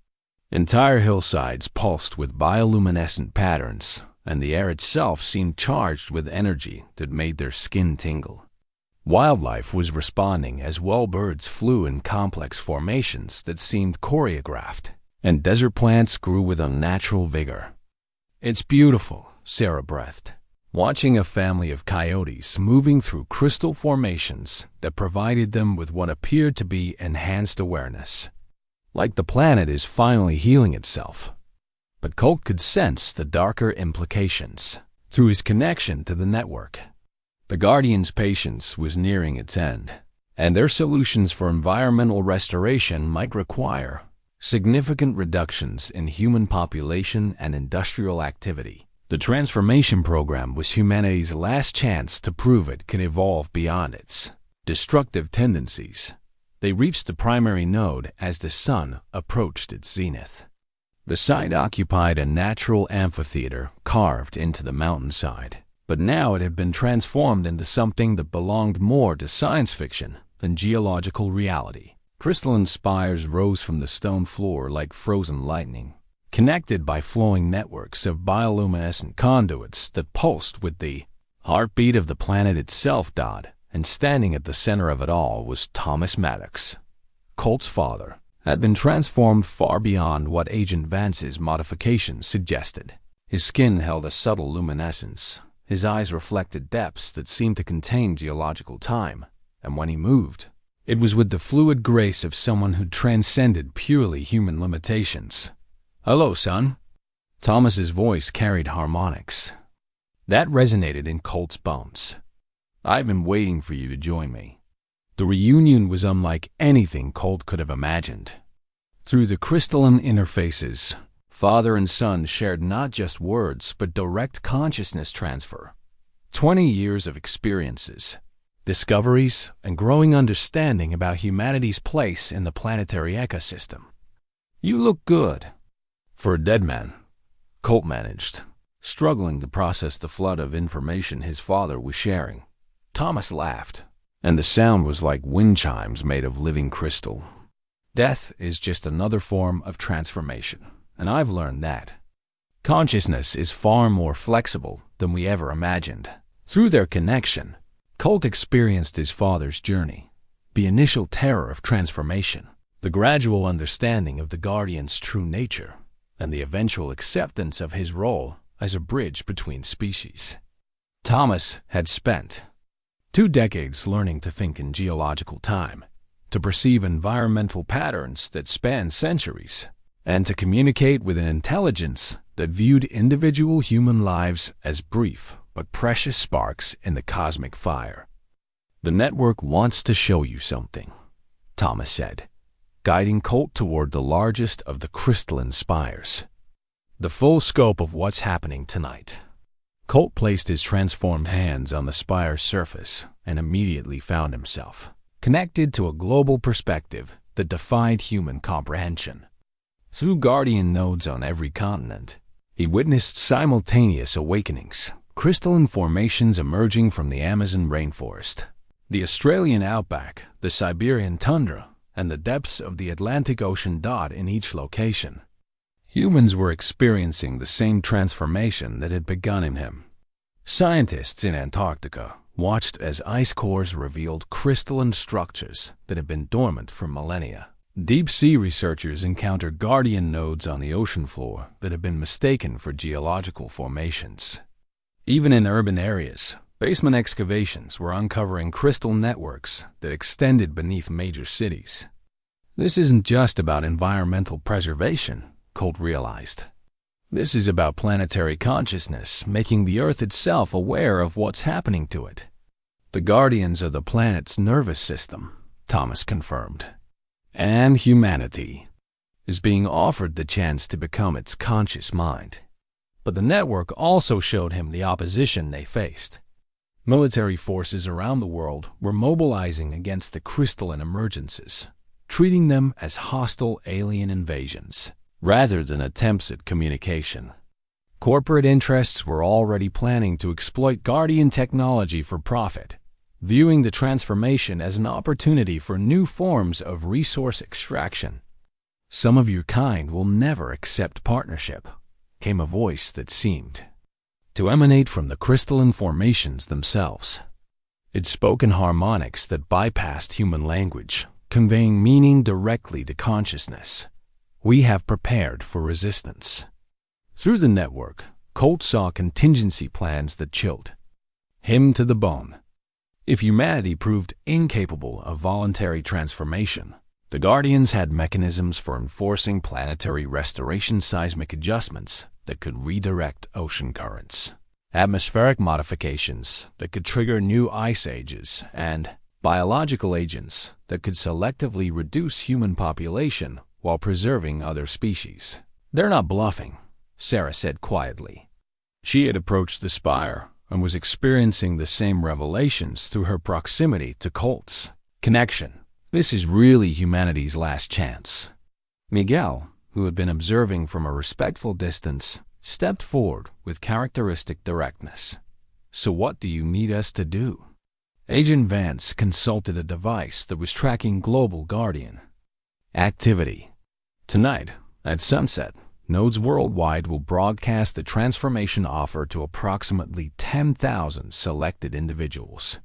Entire hillsides pulsed with bioluminescent patterns, and the air itself seemed charged with energy that made their skin tingle. Wildlife was responding as well birds flew in complex formations that seemed choreographed, and desert plants grew with unnatural vigor. "It's beautiful," Sarah breathed, watching a family of coyotes moving through crystal formations that provided them with what appeared to be enhanced awareness. Like the planet is finally healing itself. But Colt could sense the darker implications through his connection to the network. The Guardians' patience was nearing its end, and their solutions for environmental restoration might require significant reductions in human population and industrial activity. The transformation program was humanity's last chance to prove it could evolve beyond its destructive tendencies. They reached the primary node as the sun approached its zenith. The site occupied a natural amphitheater carved into the mountainside, but now it had been transformed into something that belonged more to science fiction than geological reality. Crystalline spires rose from the stone floor like frozen lightning, connected by flowing networks of bioluminescent conduits that pulsed with the heartbeat of the planet itself. And standing at the center of it all was Thomas Maddox. Colt's father had been transformed far beyond what Agent Vance's modifications suggested. His skin held a subtle luminescence. His eyes reflected depths that seemed to contain geological time, and when he moved, it was with the fluid grace of someone who transcended purely human limitations. "Hello, son." Thomas's voice carried harmonics. That resonated in Colt's bones. "I've been waiting for you to join me." The reunion was unlike anything Colt could have imagined. Through the crystalline interfaces, father and son shared not just words but direct consciousness transfer. 20 years of experiences, discoveries, and growing understanding about humanity's place in the planetary ecosystem. "You look good." "For a dead man," Colt managed, struggling to process the flood of information his father was sharing. Thomas laughed, and the sound was like wind chimes made of living crystal. "Death is just another form of transformation, and I've learned that. Consciousness is far more flexible than we ever imagined." Through their connection, Colt experienced his father's journey, the initial terror of transformation, the gradual understanding of the Guardian's true nature, and the eventual acceptance of his role as a bridge between species. Thomas had spent 2 decades learning to think in geological time, to perceive environmental patterns that span centuries, and to communicate with an intelligence that viewed individual human lives as brief but precious sparks in the cosmic fire. "The network wants to show you something," Thomas said, guiding Colt toward the largest of the crystalline spires. "The full scope of what's happening tonight." Colt placed his transformed hands on the spire's surface and immediately found himself connected to a global perspective that defied human comprehension. Through Guardian nodes on every continent, he witnessed simultaneous awakenings, crystalline formations emerging from the Amazon rainforest, the Australian outback, the Siberian tundra, and the depths of the Atlantic Ocean. In each location, humans were experiencing the same transformation that had begun in him. Scientists in Antarctica watched as ice cores revealed crystalline structures that had been dormant for millennia. Deep-sea researchers encountered Guardian nodes on the ocean floor that had been mistaken for geological formations. Even in urban areas, basement excavations were uncovering crystal networks that extended beneath major cities. This isn't just about environmental preservation, Colt realized. This is about planetary consciousness, making the Earth itself aware of what's happening to it. The guardians of the planet's nervous system, Thomas confirmed. And humanity is being offered the chance to become its conscious mind. But the network also showed him the opposition they faced. Military forces around the world were mobilizing against the crystalline emergences, treating them as hostile alien invasions, rather than attempts at communication. Corporate interests were already planning to exploit Guardian technology for profit, viewing the transformation as an opportunity for new forms of resource extraction. "Some of your kind will never accept partnership," came a voice that seemed to emanate from the crystalline formations themselves. It spoke in harmonics that bypassed human language, conveying meaning directly to consciousness. "We have prepared for resistance." Through the network, Colt saw contingency plans that chilled him to the bone. If humanity proved incapable of voluntary transformation, the Guardians had mechanisms for enforcing planetary restoration, seismic adjustments that could redirect ocean currents, atmospheric modifications that could trigger new ice ages, and biological agents that could selectively reduce human population while preserving other species. "They're not bluffing," Sarah said quietly. She had approached the spire and was experiencing the same revelations through her proximity to Colt's connection. This is really humanity's last chance. Miguel, who had been observing from a respectful distance, stepped forward with characteristic directness. "So what do you need us to do?" Agent Vance consulted a device that was tracking global Guardian activity. "Tonight, at sunset, nodes worldwide will broadcast the transformation offer to approximately 10,000 selected individuals.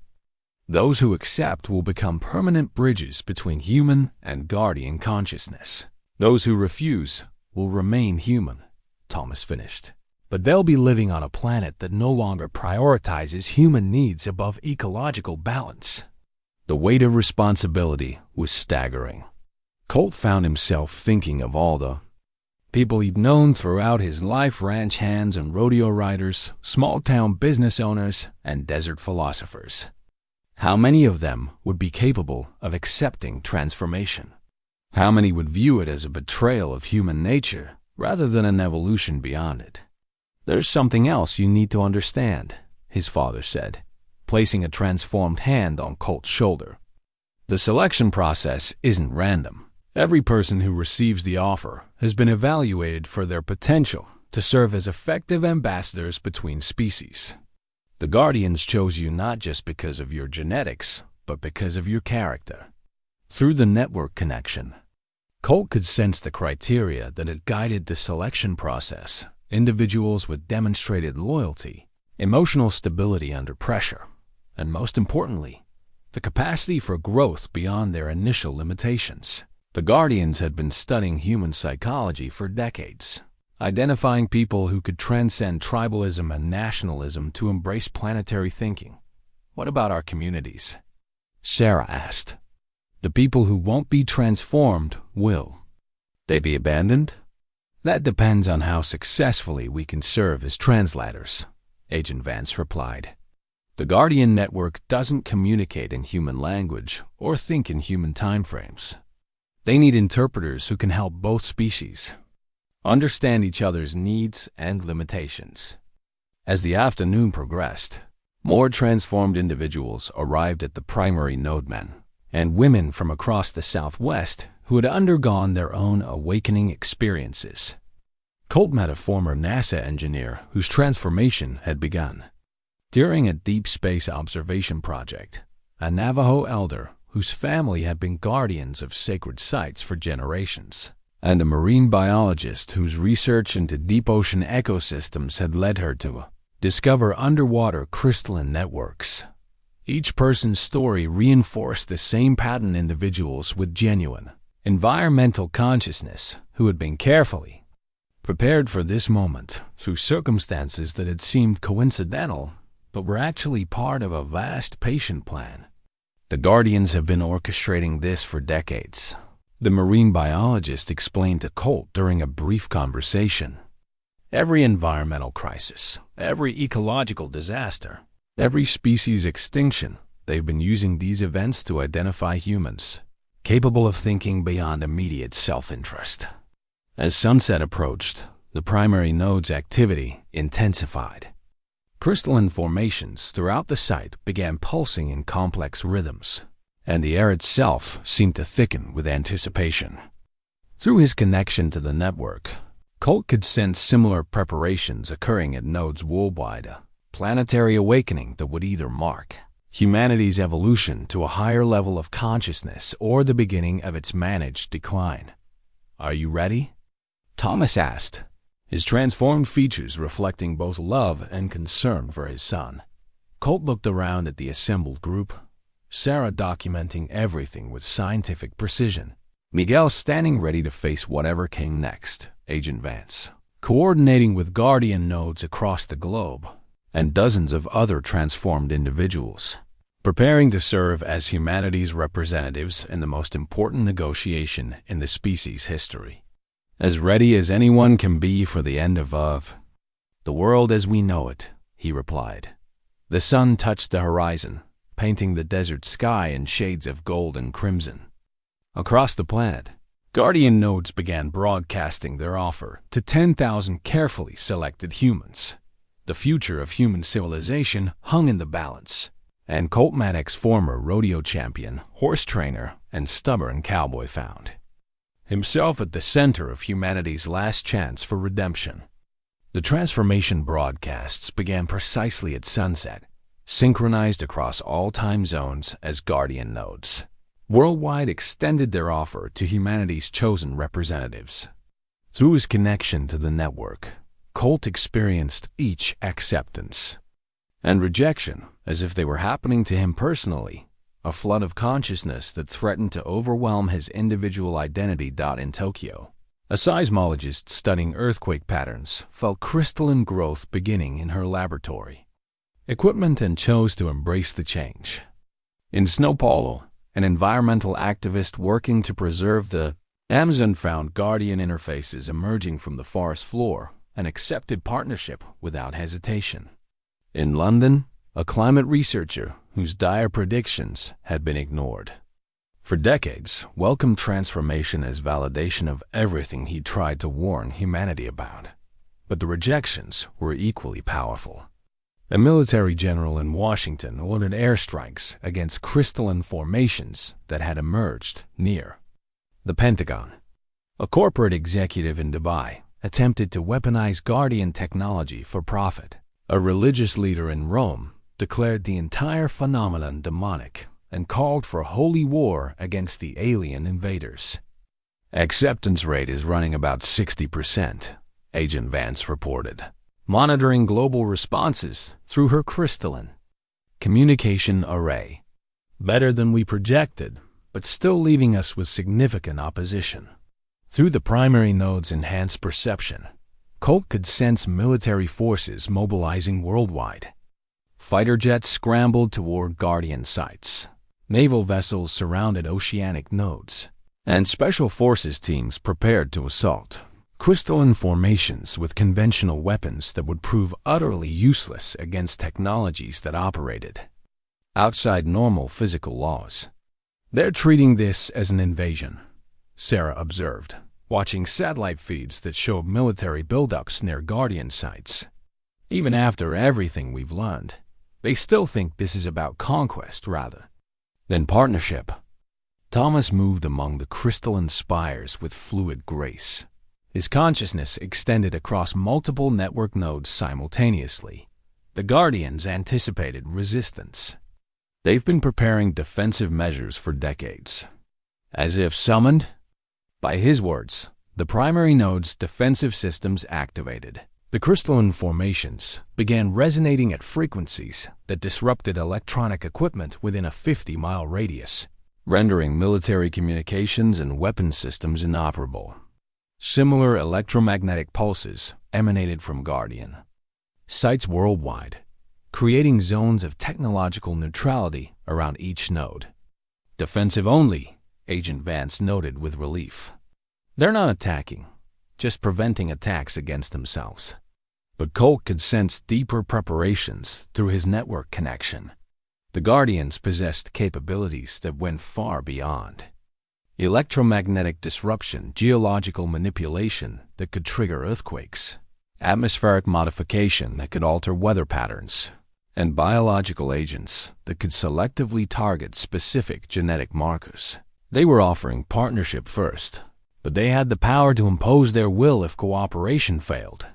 Those who accept will become permanent bridges between human and Guardian consciousness. Those who refuse will remain human," Thomas finished. "But they'll be living on a planet that no longer prioritizes human needs above ecological balance." The weight of responsibility was staggering. Colt found himself thinking of all the people he'd known throughout his life: ranch hands and rodeo riders, small-town business owners, and desert philosophers. How many of them would be capable of accepting transformation? How many would view it as a betrayal of human nature rather than an evolution beyond it? "There's something else you need to understand," his father said, placing a transformed hand on Colt's shoulder. "The selection process isn't random. Every person who receives the offer has been evaluated for their potential to serve as effective ambassadors between species. The Guardians chose you not just because of your genetics, but because of your character." Through the network connection, Colt could sense the criteria that had guided the selection process: individuals with demonstrated loyalty, emotional stability under pressure, and most importantly, the capacity for growth beyond their initial limitations. The Guardians had been studying human psychology for decades, identifying people who could transcend tribalism and nationalism to embrace planetary thinking. "What about our communities?" Sarah asked. "The people who won't be transformed will they be abandoned?" "That depends on how successfully we can serve as translators," Agent Vance replied. "The Guardian Network doesn't communicate in human language or think in human timeframes. They need interpreters who can help both species understand each other's needs and limitations." As the afternoon progressed, more transformed individuals arrived at the primary node: men and women from across the Southwest who had undergone their own awakening experiences. Colt met a former NASA engineer whose transformation had begun during a deep space observation project, a Navajo elder whose family had been guardians of sacred sites for generations, and a marine biologist whose research into deep ocean ecosystems had led her to discover underwater crystalline networks. Each person's story reinforced the same pattern: individuals with genuine environmental consciousness who had been carefully prepared for this moment through circumstances that had seemed coincidental but were actually part of a vast patient plan. "The Guardians have been orchestrating this for decades," the marine biologist explained to Colt during a brief conversation. "Every environmental crisis, every ecological disaster, every species extinction, they've been using these events to identify humans capable of thinking beyond immediate self-interest." As sunset approached, the primary node's activity intensified. Crystalline formations throughout the site began pulsing in complex rhythms, and the air itself seemed to thicken with anticipation. Through his connection to the network, Colt could sense similar preparations occurring at nodes worldwide: a planetary awakening that would either mark humanity's evolution to a higher level of consciousness or the beginning of its managed decline. "Are you ready?" Thomas asked, his transformed features reflecting both love and concern for his son. Colt looked around at the assembled group, Sarah documenting everything with scientific precision, Miguel standing ready to face whatever came next, Agent Vance coordinating with Guardian nodes across the globe, and dozens of other transformed individuals, preparing to serve as humanity's representatives in the most important negotiation in the species' history. "As ready as anyone can be for the end of the world as we know it," he replied. The sun touched the horizon, painting the desert sky in shades of gold and crimson. Across the planet, Guardian nodes began broadcasting their offer to 10,000 carefully selected humans. The future of human civilization hung in the balance, and Colt Maddox, former rodeo champion, horse trainer, and stubborn cowboy, found himself at the center of humanity's last chance for redemption. The transformation broadcasts began precisely at sunset, synchronized across all time zones as Guardian nodes. Worldwide extended their offer to humanity's chosen representatives. Through his connection to the network, Colt experienced each acceptance and rejection as if they were happening to him personally, a flood of consciousness that threatened to overwhelm his individual identity. In Tokyo, a seismologist studying earthquake patterns felt crystalline growth beginning in her laboratory equipment and chose to embrace the change. In Sao Paulo, an environmental activist working to preserve the Amazon found Guardian interfaces emerging from the forest floor and accepted partnership without hesitation. In London, a climate researcher whose dire predictions had been ignored for decades welcomed transformation as validation of everything he tried to warn humanity about. But the rejections were equally powerful. A military general in Washington ordered airstrikes against crystalline formations that had emerged near the Pentagon. A corporate executive in Dubai attempted to weaponize Guardian technology for profit. A religious leader in Rome declared the entire phenomenon demonic and called for holy war against the alien invaders. Acceptance rate is running about 60%, Agent Vance reported, monitoring global responses through her crystalline communication array. Better than we projected, but still leaving us with significant opposition. Through the primary node's enhanced perception, Colt could sense military forces mobilizing worldwide. Fighter jets scrambled toward Guardian sites. Naval vessels surrounded oceanic nodes, and special forces teams prepared to assault crystalline formations with conventional weapons that would prove utterly useless against technologies that operated outside normal physical laws. They're treating this as an invasion, Sarah observed, watching satellite feeds that showed military buildups near Guardian sites. Even after everything we've learned, they still think this is about conquest rather than partnership. Thomas moved among the crystalline spires with fluid grace. His consciousness extended across multiple network nodes simultaneously. The Guardians anticipated resistance. They've been preparing defensive measures for decades. As if summoned, by his words, the primary node's defensive systems activated. The crystalline formations began resonating at frequencies that disrupted electronic equipment within a 50-mile radius, rendering military communications and weapon systems inoperable. Similar electromagnetic pulses emanated from Guardian sites worldwide, creating zones of technological neutrality around each node. Defensive only, Agent Vance noted with relief. They're not attacking, just preventing attacks against themselves. But Colt could sense deeper preparations through his network connection. The Guardians possessed capabilities that went far beyond electromagnetic disruption, geological manipulation that could trigger earthquakes, atmospheric modification that could alter weather patterns, and biological agents that could selectively target specific genetic markers. They were offering partnership first, but they had the power to impose their will if cooperation failed.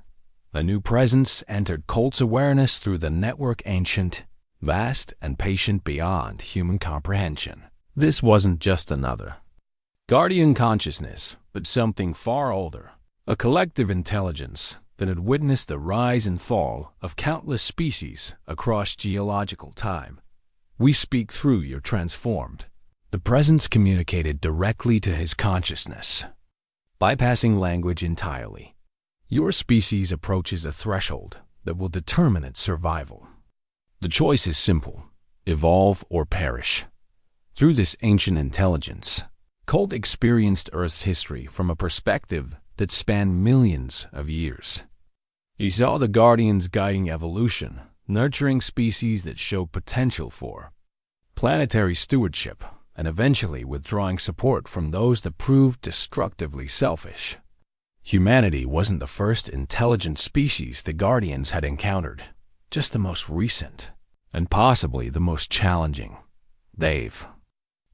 A new presence entered Colt's awareness through the network, ancient, vast, and patient beyond human comprehension. This wasn't just another Guardian consciousness, but something far older, a collective intelligence that had witnessed the rise and fall of countless species across geological time. We speak through your transformed. The presence communicated directly to his consciousness, bypassing language entirely. Your species approaches a threshold that will determine its survival. The choice is simple: evolve or perish. Through this ancient intelligence, Colt experienced Earth's history from a perspective that spanned millions of years. He saw the Guardians guiding evolution, nurturing species that showed potential for planetary stewardship, and eventually withdrawing support from those that proved destructively selfish. Humanity wasn't the first intelligent species the Guardians had encountered, just the most recent, and possibly the most challenging. "They've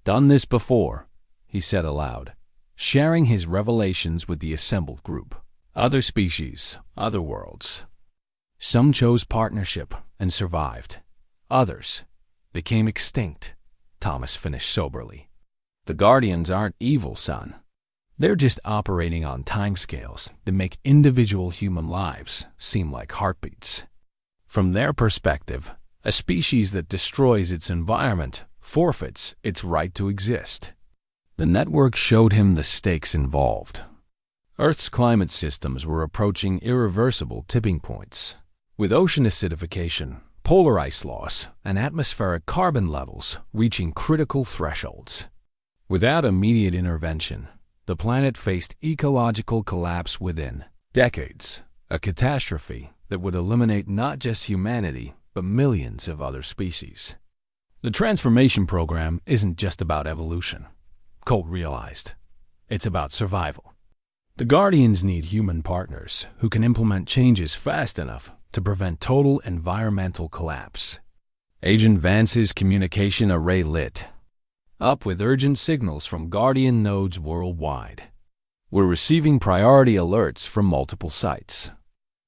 done this before," he said aloud, sharing his revelations with the assembled group. "Other species, other worlds. Some chose partnership and survived. Others became extinct," Thomas finished soberly. "The Guardians aren't evil, son. They're just operating on timescales that make individual human lives seem like heartbeats. From their perspective, a species that destroys its environment forfeits its right to exist." The network showed him the stakes involved. Earth's climate systems were approaching irreversible tipping points, with ocean acidification, polar ice loss, and atmospheric carbon levels reaching critical thresholds. Without immediate intervention, the planet faced ecological collapse within decades, a catastrophe that would eliminate not just humanity, but millions of other species. The transformation program isn't just about evolution, Colt realized. It's about survival. The Guardians need human partners who can implement changes fast enough to prevent total environmental collapse. Agent Vance's communication array lit up with urgent signals from Guardian nodes worldwide. "We're receiving priority alerts from multiple sites.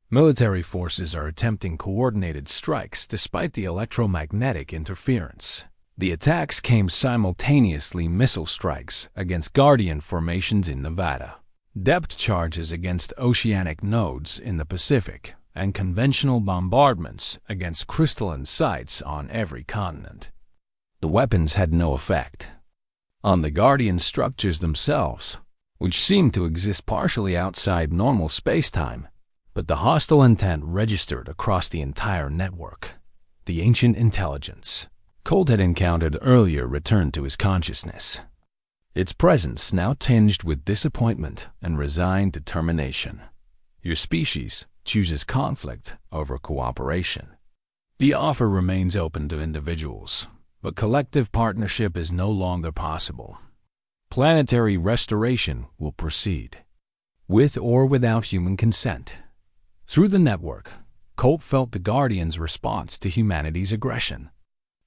Military forces are attempting coordinated strikes despite the electromagnetic interference. The attacks came simultaneously: missile strikes against Guardian formations in Nevada, depth charges against oceanic nodes in the Pacific, and conventional bombardments against crystalline sites on every continent." The weapons had no effect on the Guardian structures themselves, which seemed to exist partially outside normal space-time, but the hostile intent registered across the entire network. The ancient intelligence Colt had encountered earlier returned to his consciousness, its presence now tinged with disappointment and resigned determination. "Your species chooses conflict over cooperation. The offer remains open to individuals, but collective partnership is no longer possible. Planetary restoration will proceed, with or without human consent." Through the network, Colt felt the Guardians' response to humanity's aggression.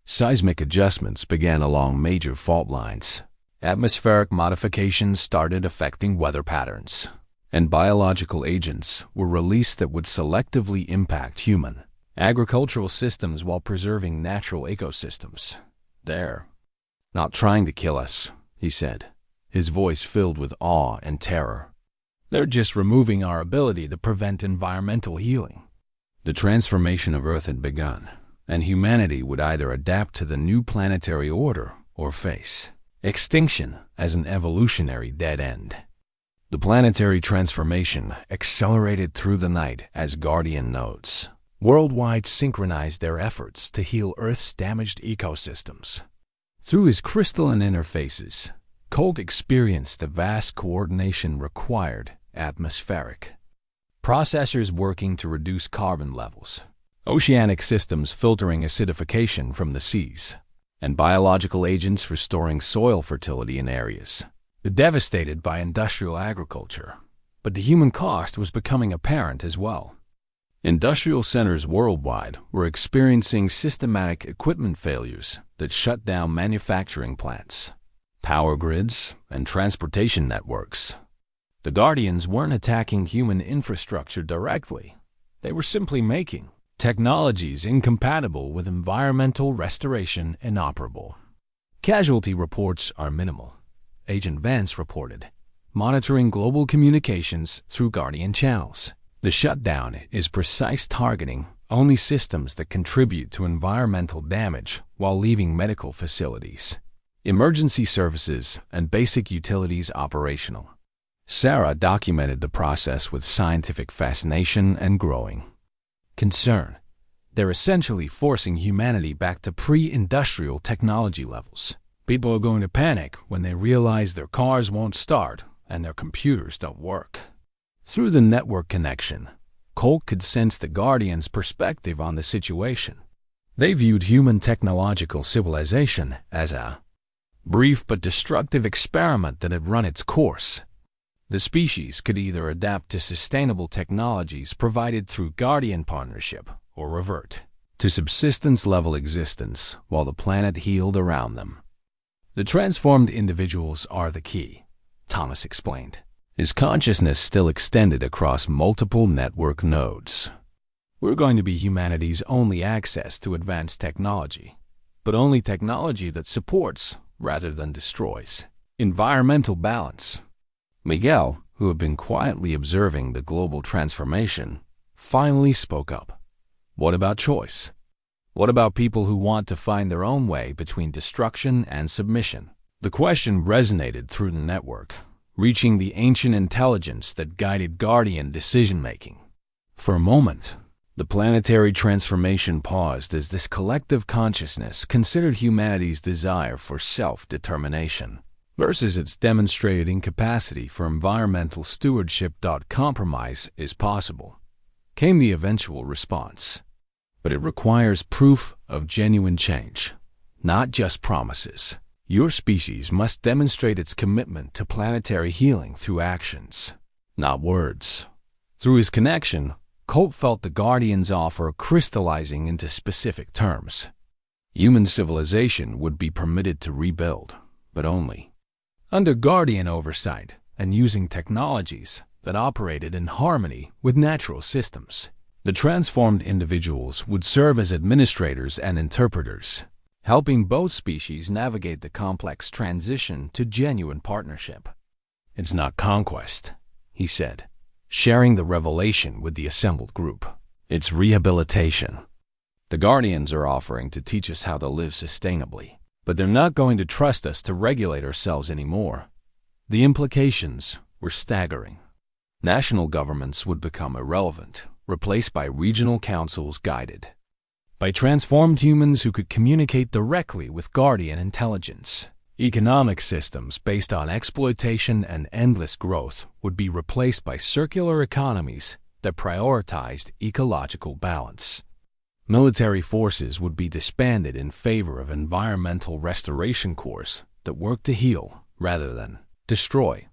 Seismic adjustments began along major fault lines. Atmospheric modifications started affecting weather patterns, and biological agents were released that would selectively impact human agricultural systems while preserving natural ecosystems. "They're not trying to kill us," he said, his voice filled with awe and terror. "They're just removing our ability to prevent environmental healing." The transformation of Earth had begun, and humanity would either adapt to the new planetary order or face extinction as an evolutionary dead end. The planetary transformation accelerated through the night as Guardian nodes worldwide synchronized their efforts to heal Earth's damaged ecosystems. Through his crystalline interfaces, Colt experienced the vast coordination required: atmospheric processors working to reduce carbon levels, oceanic systems filtering acidification from the seas, and biological agents restoring soil fertility in areas devastated by industrial agriculture. But the human cost was becoming apparent as well. Industrial centers worldwide were experiencing systematic equipment failures that shut down manufacturing plants, power grids, and transportation networks. The Guardians weren't attacking human infrastructure directly. They were simply making technologies incompatible with environmental restoration inoperable. "Casualty reports are minimal," Agent Vance reported, monitoring global communications through Guardian channels. "The shutdown is precise, targeting only systems that contribute to environmental damage while leaving medical facilities, emergency services, and basic utilities operational." Sarah documented the process with scientific fascination and growing concern. "They're essentially forcing humanity back to pre-industrial technology levels. People are going to panic when they realize their cars won't start and their computers don't work." Through the network connection, Colt could sense the Guardians' perspective on the situation. They viewed human technological civilization as a brief but destructive experiment that had run its course. The species could either adapt to sustainable technologies provided through Guardian partnership or revert to subsistence-level existence while the planet healed around them. The transformed individuals are the key, Thomas explained. His consciousness still extended across multiple network nodes. We're going to be humanity's only access to advanced technology, but only technology that supports, rather than destroys, environmental balance. Miguel, who had been quietly observing the global transformation, finally spoke up. What about choice? What about people who want to find their own way between destruction and submission? The question resonated through the network, reaching the ancient intelligence that guided Guardian decision-making. For a moment, the planetary transformation paused as this collective consciousness considered humanity's desire for self-determination versus its demonstrated incapacity for environmental stewardship. Compromise is possible, came the eventual response. But it requires proof of genuine change, not just promises. Your species must demonstrate its commitment to planetary healing through actions, not words. Through his connection, Colt felt the Guardian's offer crystallizing into specific terms. Human civilization would be permitted to rebuild, but only under Guardian oversight and using technologies that operated in harmony with natural systems. The transformed individuals would serve as administrators and interpreters, helping both species navigate the complex transition to genuine partnership. It's not conquest, he said, sharing the revelation with the assembled group. It's rehabilitation. The Guardians are offering to teach us how to live sustainably, but they're not going to trust us to regulate ourselves anymore. The implications were staggering. National governments would become irrelevant, replaced by regional councils guided by transformed humans who could communicate directly with Guardian intelligence. Economic systems based on exploitation and endless growth would be replaced by circular economies that prioritized ecological balance. Military forces would be disbanded in favor of environmental restoration corps that work to heal rather than destroy.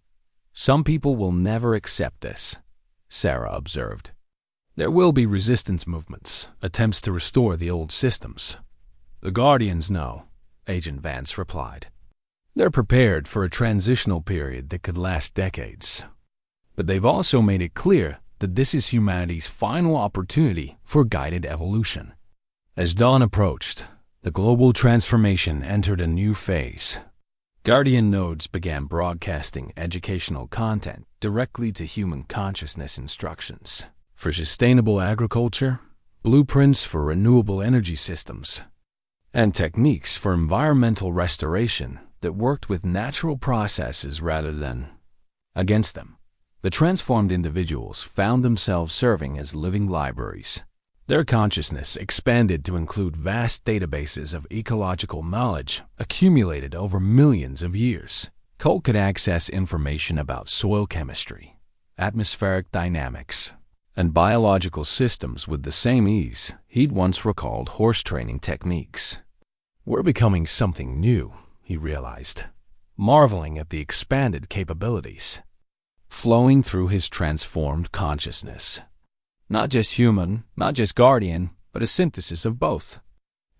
Some people will never accept this, Sarah observed. There will be resistance movements, attempts to restore the old systems. The Guardians know, Agent Vance replied. They're prepared for a transitional period that could last decades. But they've also made it clear that this is humanity's final opportunity for guided evolution. As dawn approached, the global transformation entered a new phase. Guardian nodes began broadcasting educational content directly to human consciousness instructions for sustainable agriculture, blueprints for renewable energy systems, and techniques for environmental restoration that worked with natural processes rather than against them. The transformed individuals found themselves serving as living libraries. Their consciousness expanded to include vast databases of ecological knowledge accumulated over millions of years. Colt could access information about soil chemistry, atmospheric dynamics, and biological systems with the same ease he'd once recalled horse training techniques. We're becoming something new, he realized, marveling at the expanded capabilities flowing through his transformed consciousness. Not just human, not just Guardian, but a synthesis of both.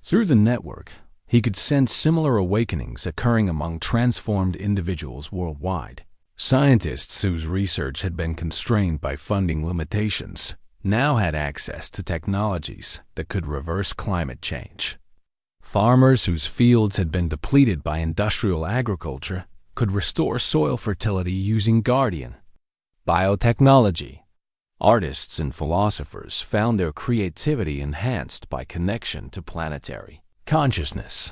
Through the network, he could sense similar awakenings occurring among transformed individuals worldwide. Scientists whose research had been constrained by funding limitations now had access to technologies that could reverse climate change. Farmers whose fields had been depleted by industrial agriculture could restore soil fertility using Guardian biotechnology. Artists and philosophers found their creativity enhanced by connection to planetary consciousness.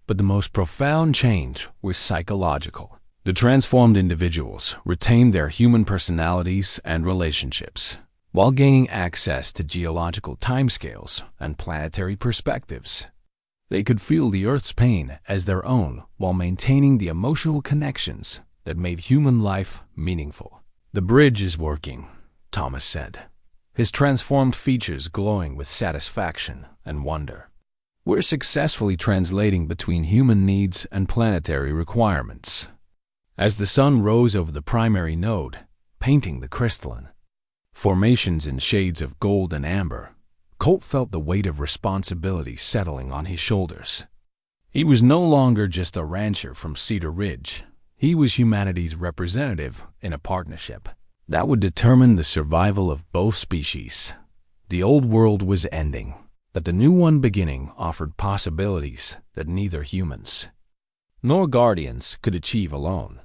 But the most profound change was psychological. The transformed individuals retained their human personalities and relationships, while gaining access to geological timescales and planetary perspectives. They could feel the Earth's pain as their own while maintaining the emotional connections that made human life meaningful. The bridge is working, Thomas said, his transformed features glowing with satisfaction and wonder. We're successfully translating between human needs and planetary requirements. As the sun rose over the primary node, painting the crystalline formations in shades of gold and amber, Colt felt the weight of responsibility settling on his shoulders. He was no longer just a rancher from Cedar Ridge. He was humanity's representative in a partnership that would determine the survival of both species. The old world was ending, but the new one beginning offered possibilities that neither humans nor guardians could achieve alone.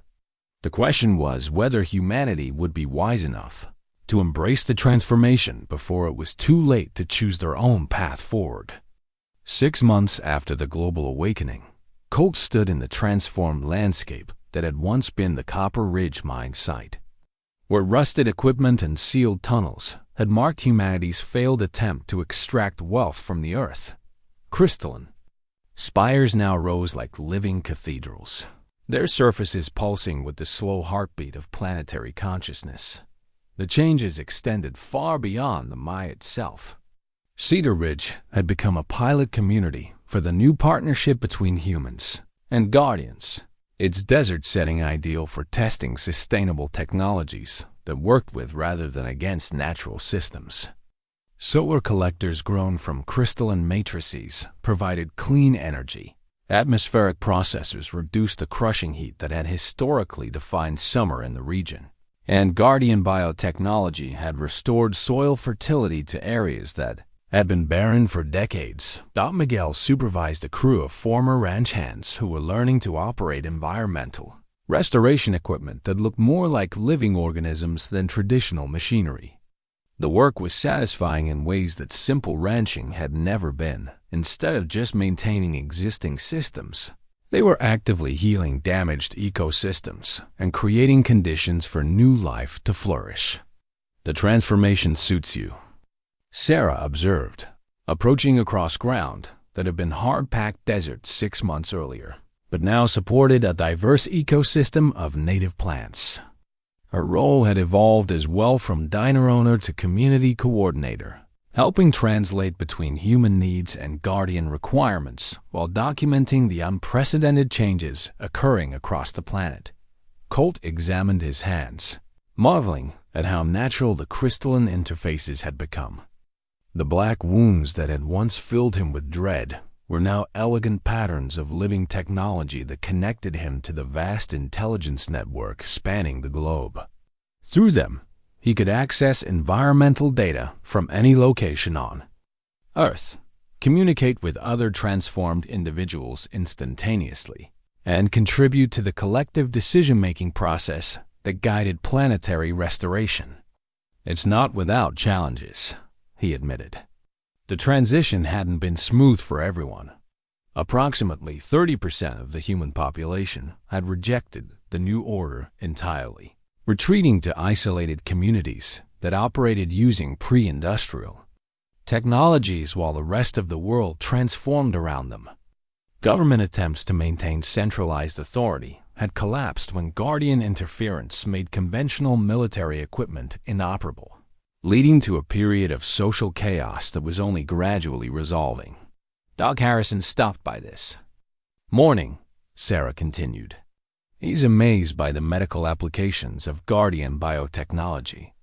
The question was whether humanity would be wise enough to embrace the transformation before it was too late to choose their own path forward. 6 months after the global awakening, Colt stood in the transformed landscape that had once been the Copper Ridge mine site, where rusted equipment and sealed tunnels had marked humanity's failed attempt to extract wealth from the earth. Crystalline spires now rose like living cathedrals, their surfaces pulsing with the slow heartbeat of planetary consciousness. The changes extended far beyond the mine itself. Cedar Ridge had become a pilot community for the new partnership between humans and guardians, its desert setting ideal for testing sustainable technologies that worked with rather than against natural systems. Solar collectors grown from crystalline matrices provided clean energy. Atmospheric processors reduced the crushing heat that had historically defined summer in the region. And Guardian biotechnology had restored soil fertility to areas that had been barren for decades. Don Miguel supervised a crew of former ranch hands who were learning to operate environmental restoration equipment that looked more like living organisms than traditional machinery. The work was satisfying in ways that simple ranching had never been. Instead of just maintaining existing systems, they were actively healing damaged ecosystems and creating conditions for new life to flourish. "The transformation suits you," Sarah observed, approaching across ground that had been hard-packed desert 6 months earlier, but now supported a diverse ecosystem of native plants. Her role had evolved as well from diner owner to community coordinator, helping translate between human needs and guardian requirements while documenting the unprecedented changes occurring across the planet. Colt examined his hands, marveling at how natural the crystalline interfaces had become. The black wounds that had once filled him with dread were now elegant patterns of living technology that connected him to the vast intelligence network spanning the globe. Through them, he could access environmental data from any location on Earth, communicate with other transformed individuals instantaneously, and contribute to the collective decision-making process that guided planetary restoration. "It's not without challenges," he admitted. The transition hadn't been smooth for everyone. Approximately 30% of the human population had rejected the new order entirely, retreating to isolated communities that operated using pre-industrial technologies while the rest of the world transformed around them. Government attempts to maintain centralized authority had collapsed when Guardian interference made conventional military equipment inoperable, leading to a period of social chaos that was only gradually resolving. Doc Harrison stopped by this. "Morning," Sarah continued. "He's amazed by the medical applications of Guardian biotechnology.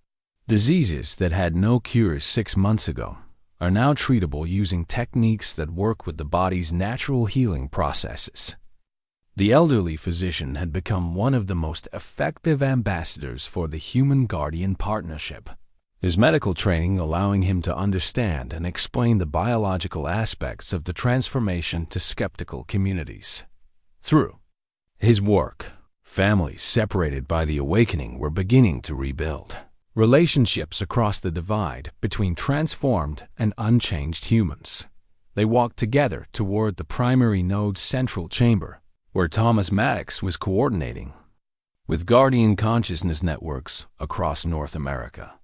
Diseases that had no cures 6 months ago are now treatable using techniques that work with the body's natural healing processes." The elderly physician had become one of the most effective ambassadors for the Human-Guardian partnership, his medical training allowing him to understand and explain the biological aspects of the transformation to skeptical communities. Through his work, families separated by the awakening were beginning to rebuild relationships across the divide between transformed and unchanged humans. They walked together toward the primary node's central chamber, where Colt Maddox was coordinating with Guardian consciousness networks across North America.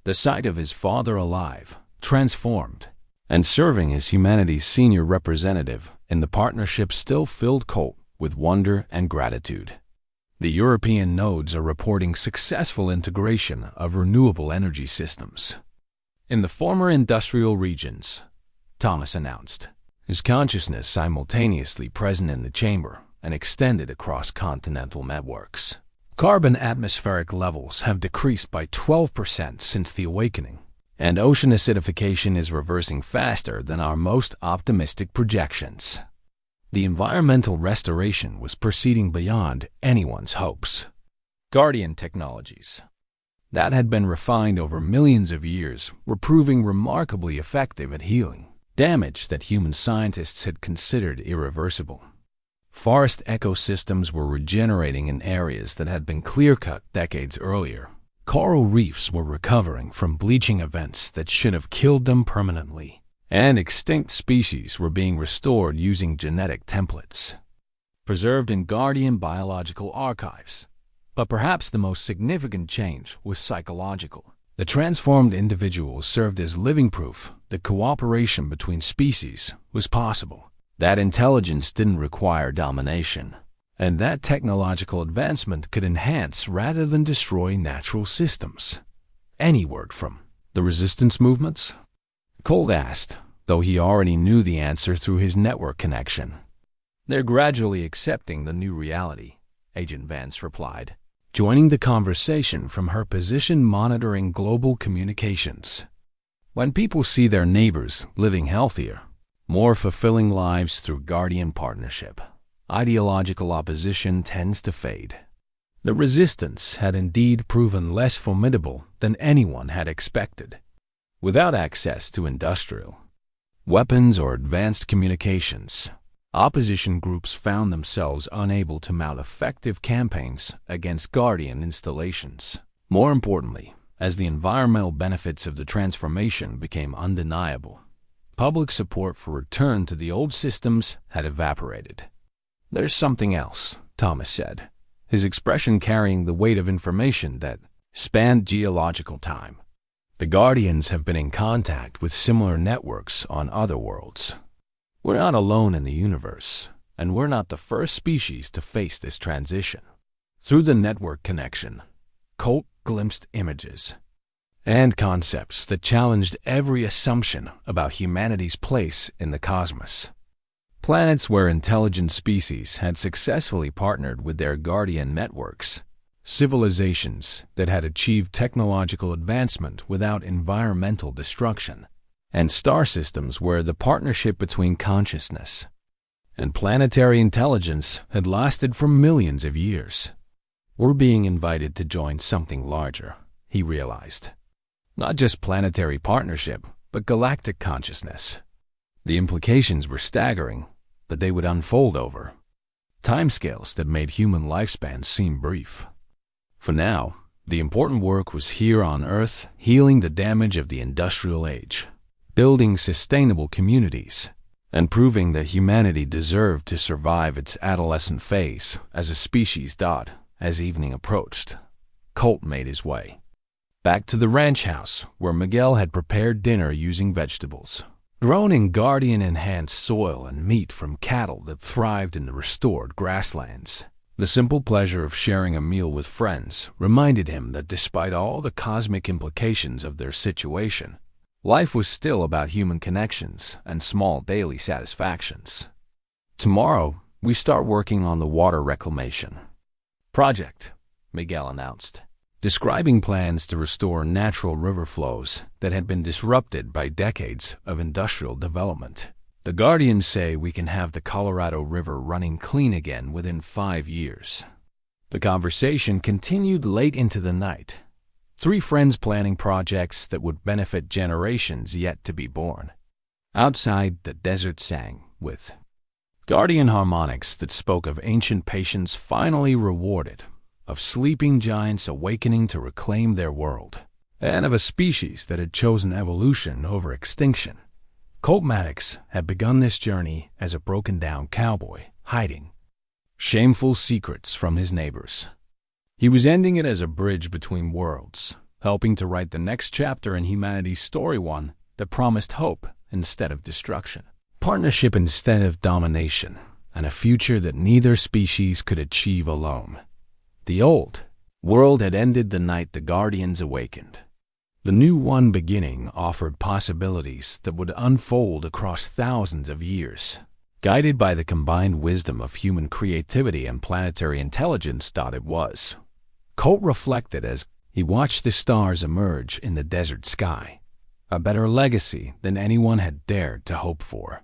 The sight of his father alive, transformed, and serving as humanity's senior representative in the partnership still filled Colt with wonder and gratitude. The European nodes are reporting successful integration of renewable energy systems in the former industrial regions, Thomas announced. his consciousness simultaneously present in the chamber and extended across continental networks. Carbon atmospheric levels have decreased by 12% since the awakening, and ocean acidification is reversing faster than our most optimistic projections. The environmental restoration was proceeding beyond anyone's hopes. Guardian technologies that had been refined over millions of years were proving remarkably effective at healing damage that human scientists had considered irreversible. Forest ecosystems were regenerating in areas that had been clear-cut decades earlier. Coral reefs were recovering from bleaching events that should have killed them permanently, and extinct species were being restored using genetic templates preserved in Guardian biological archives. But perhaps the most significant change was psychological. The transformed individuals served as living proof that cooperation between species was possible, that intelligence didn't require domination, and that technological advancement could enhance rather than destroy natural systems. Any word from the resistance movements? Colt asked, though he already knew the answer through his network connection. They're gradually accepting the new reality, Agent Vance replied, joining the conversation from her position monitoring global communications. When people see their neighbors living healthier, more fulfilling lives through Guardian partnership, ideological opposition tends to fade. The resistance had indeed proven less formidable than anyone had expected. Without access to industrial weapons or advanced communications, opposition groups found themselves unable to mount effective campaigns against Guardian installations. More importantly, as the environmental benefits of the transformation became undeniable, public support for return to the old systems had evaporated. "There's something else," Thomas said, his expression carrying the weight of information that spanned geological time. "The Guardians have been in contact with similar networks on other worlds. We're not alone in the universe, and we're not the first species to face this transition." Through the network connection, Colt glimpsed images and concepts that challenged every assumption about humanity's place in the cosmos. Planets where intelligent species had successfully partnered with their Guardian networks, civilizations that had achieved technological advancement without environmental destruction, and star systems where the partnership between consciousness and planetary intelligence had lasted for millions of years. "We're being invited to join something larger," he realized. "Not just planetary partnership, but galactic consciousness." The implications were staggering, but they would unfold over timescales that made human lifespans seem brief. For now, the important work was here on Earth, healing the damage of the industrial age, building sustainable communities, and proving that humanity deserved to survive its adolescent phase as a species. As evening approached, Colt made his way back to the ranch house where Miguel had prepared dinner using vegetables grown in Guardian-enhanced soil and meat from cattle that thrived in the restored grasslands. The simple pleasure of sharing a meal with friends reminded him that despite all the cosmic implications of their situation, life was still about human connections and small daily satisfactions. "Tomorrow, we start working on the water reclamation project," Miguel announced, describing plans to restore natural river flows that had been disrupted by decades of industrial development. "The Guardians say we can have the Colorado River running clean again within 5 years." The conversation continued late into the night, three friends planning projects that would benefit generations yet to be born. Outside, the desert sang with Guardian harmonics that spoke of ancient patience finally rewarded, of sleeping giants awakening to reclaim their world, and of a species that had chosen evolution over extinction. Colt Maddox had begun this journey as a broken-down cowboy, hiding shameful secrets from his neighbors. He was ending it as a bridge between worlds, helping to write the next chapter in humanity's story, one that promised hope instead of destruction, partnership instead of domination, and a future that neither species could achieve alone. The old world had ended the night the Guardians awakened. The new one beginning offered possibilities that would unfold across thousands of years. Guided by the combined wisdom of human creativity and planetary intelligence, it was. Colt reflected as he watched the stars emerge in the desert sky, a better legacy than anyone had dared to hope for.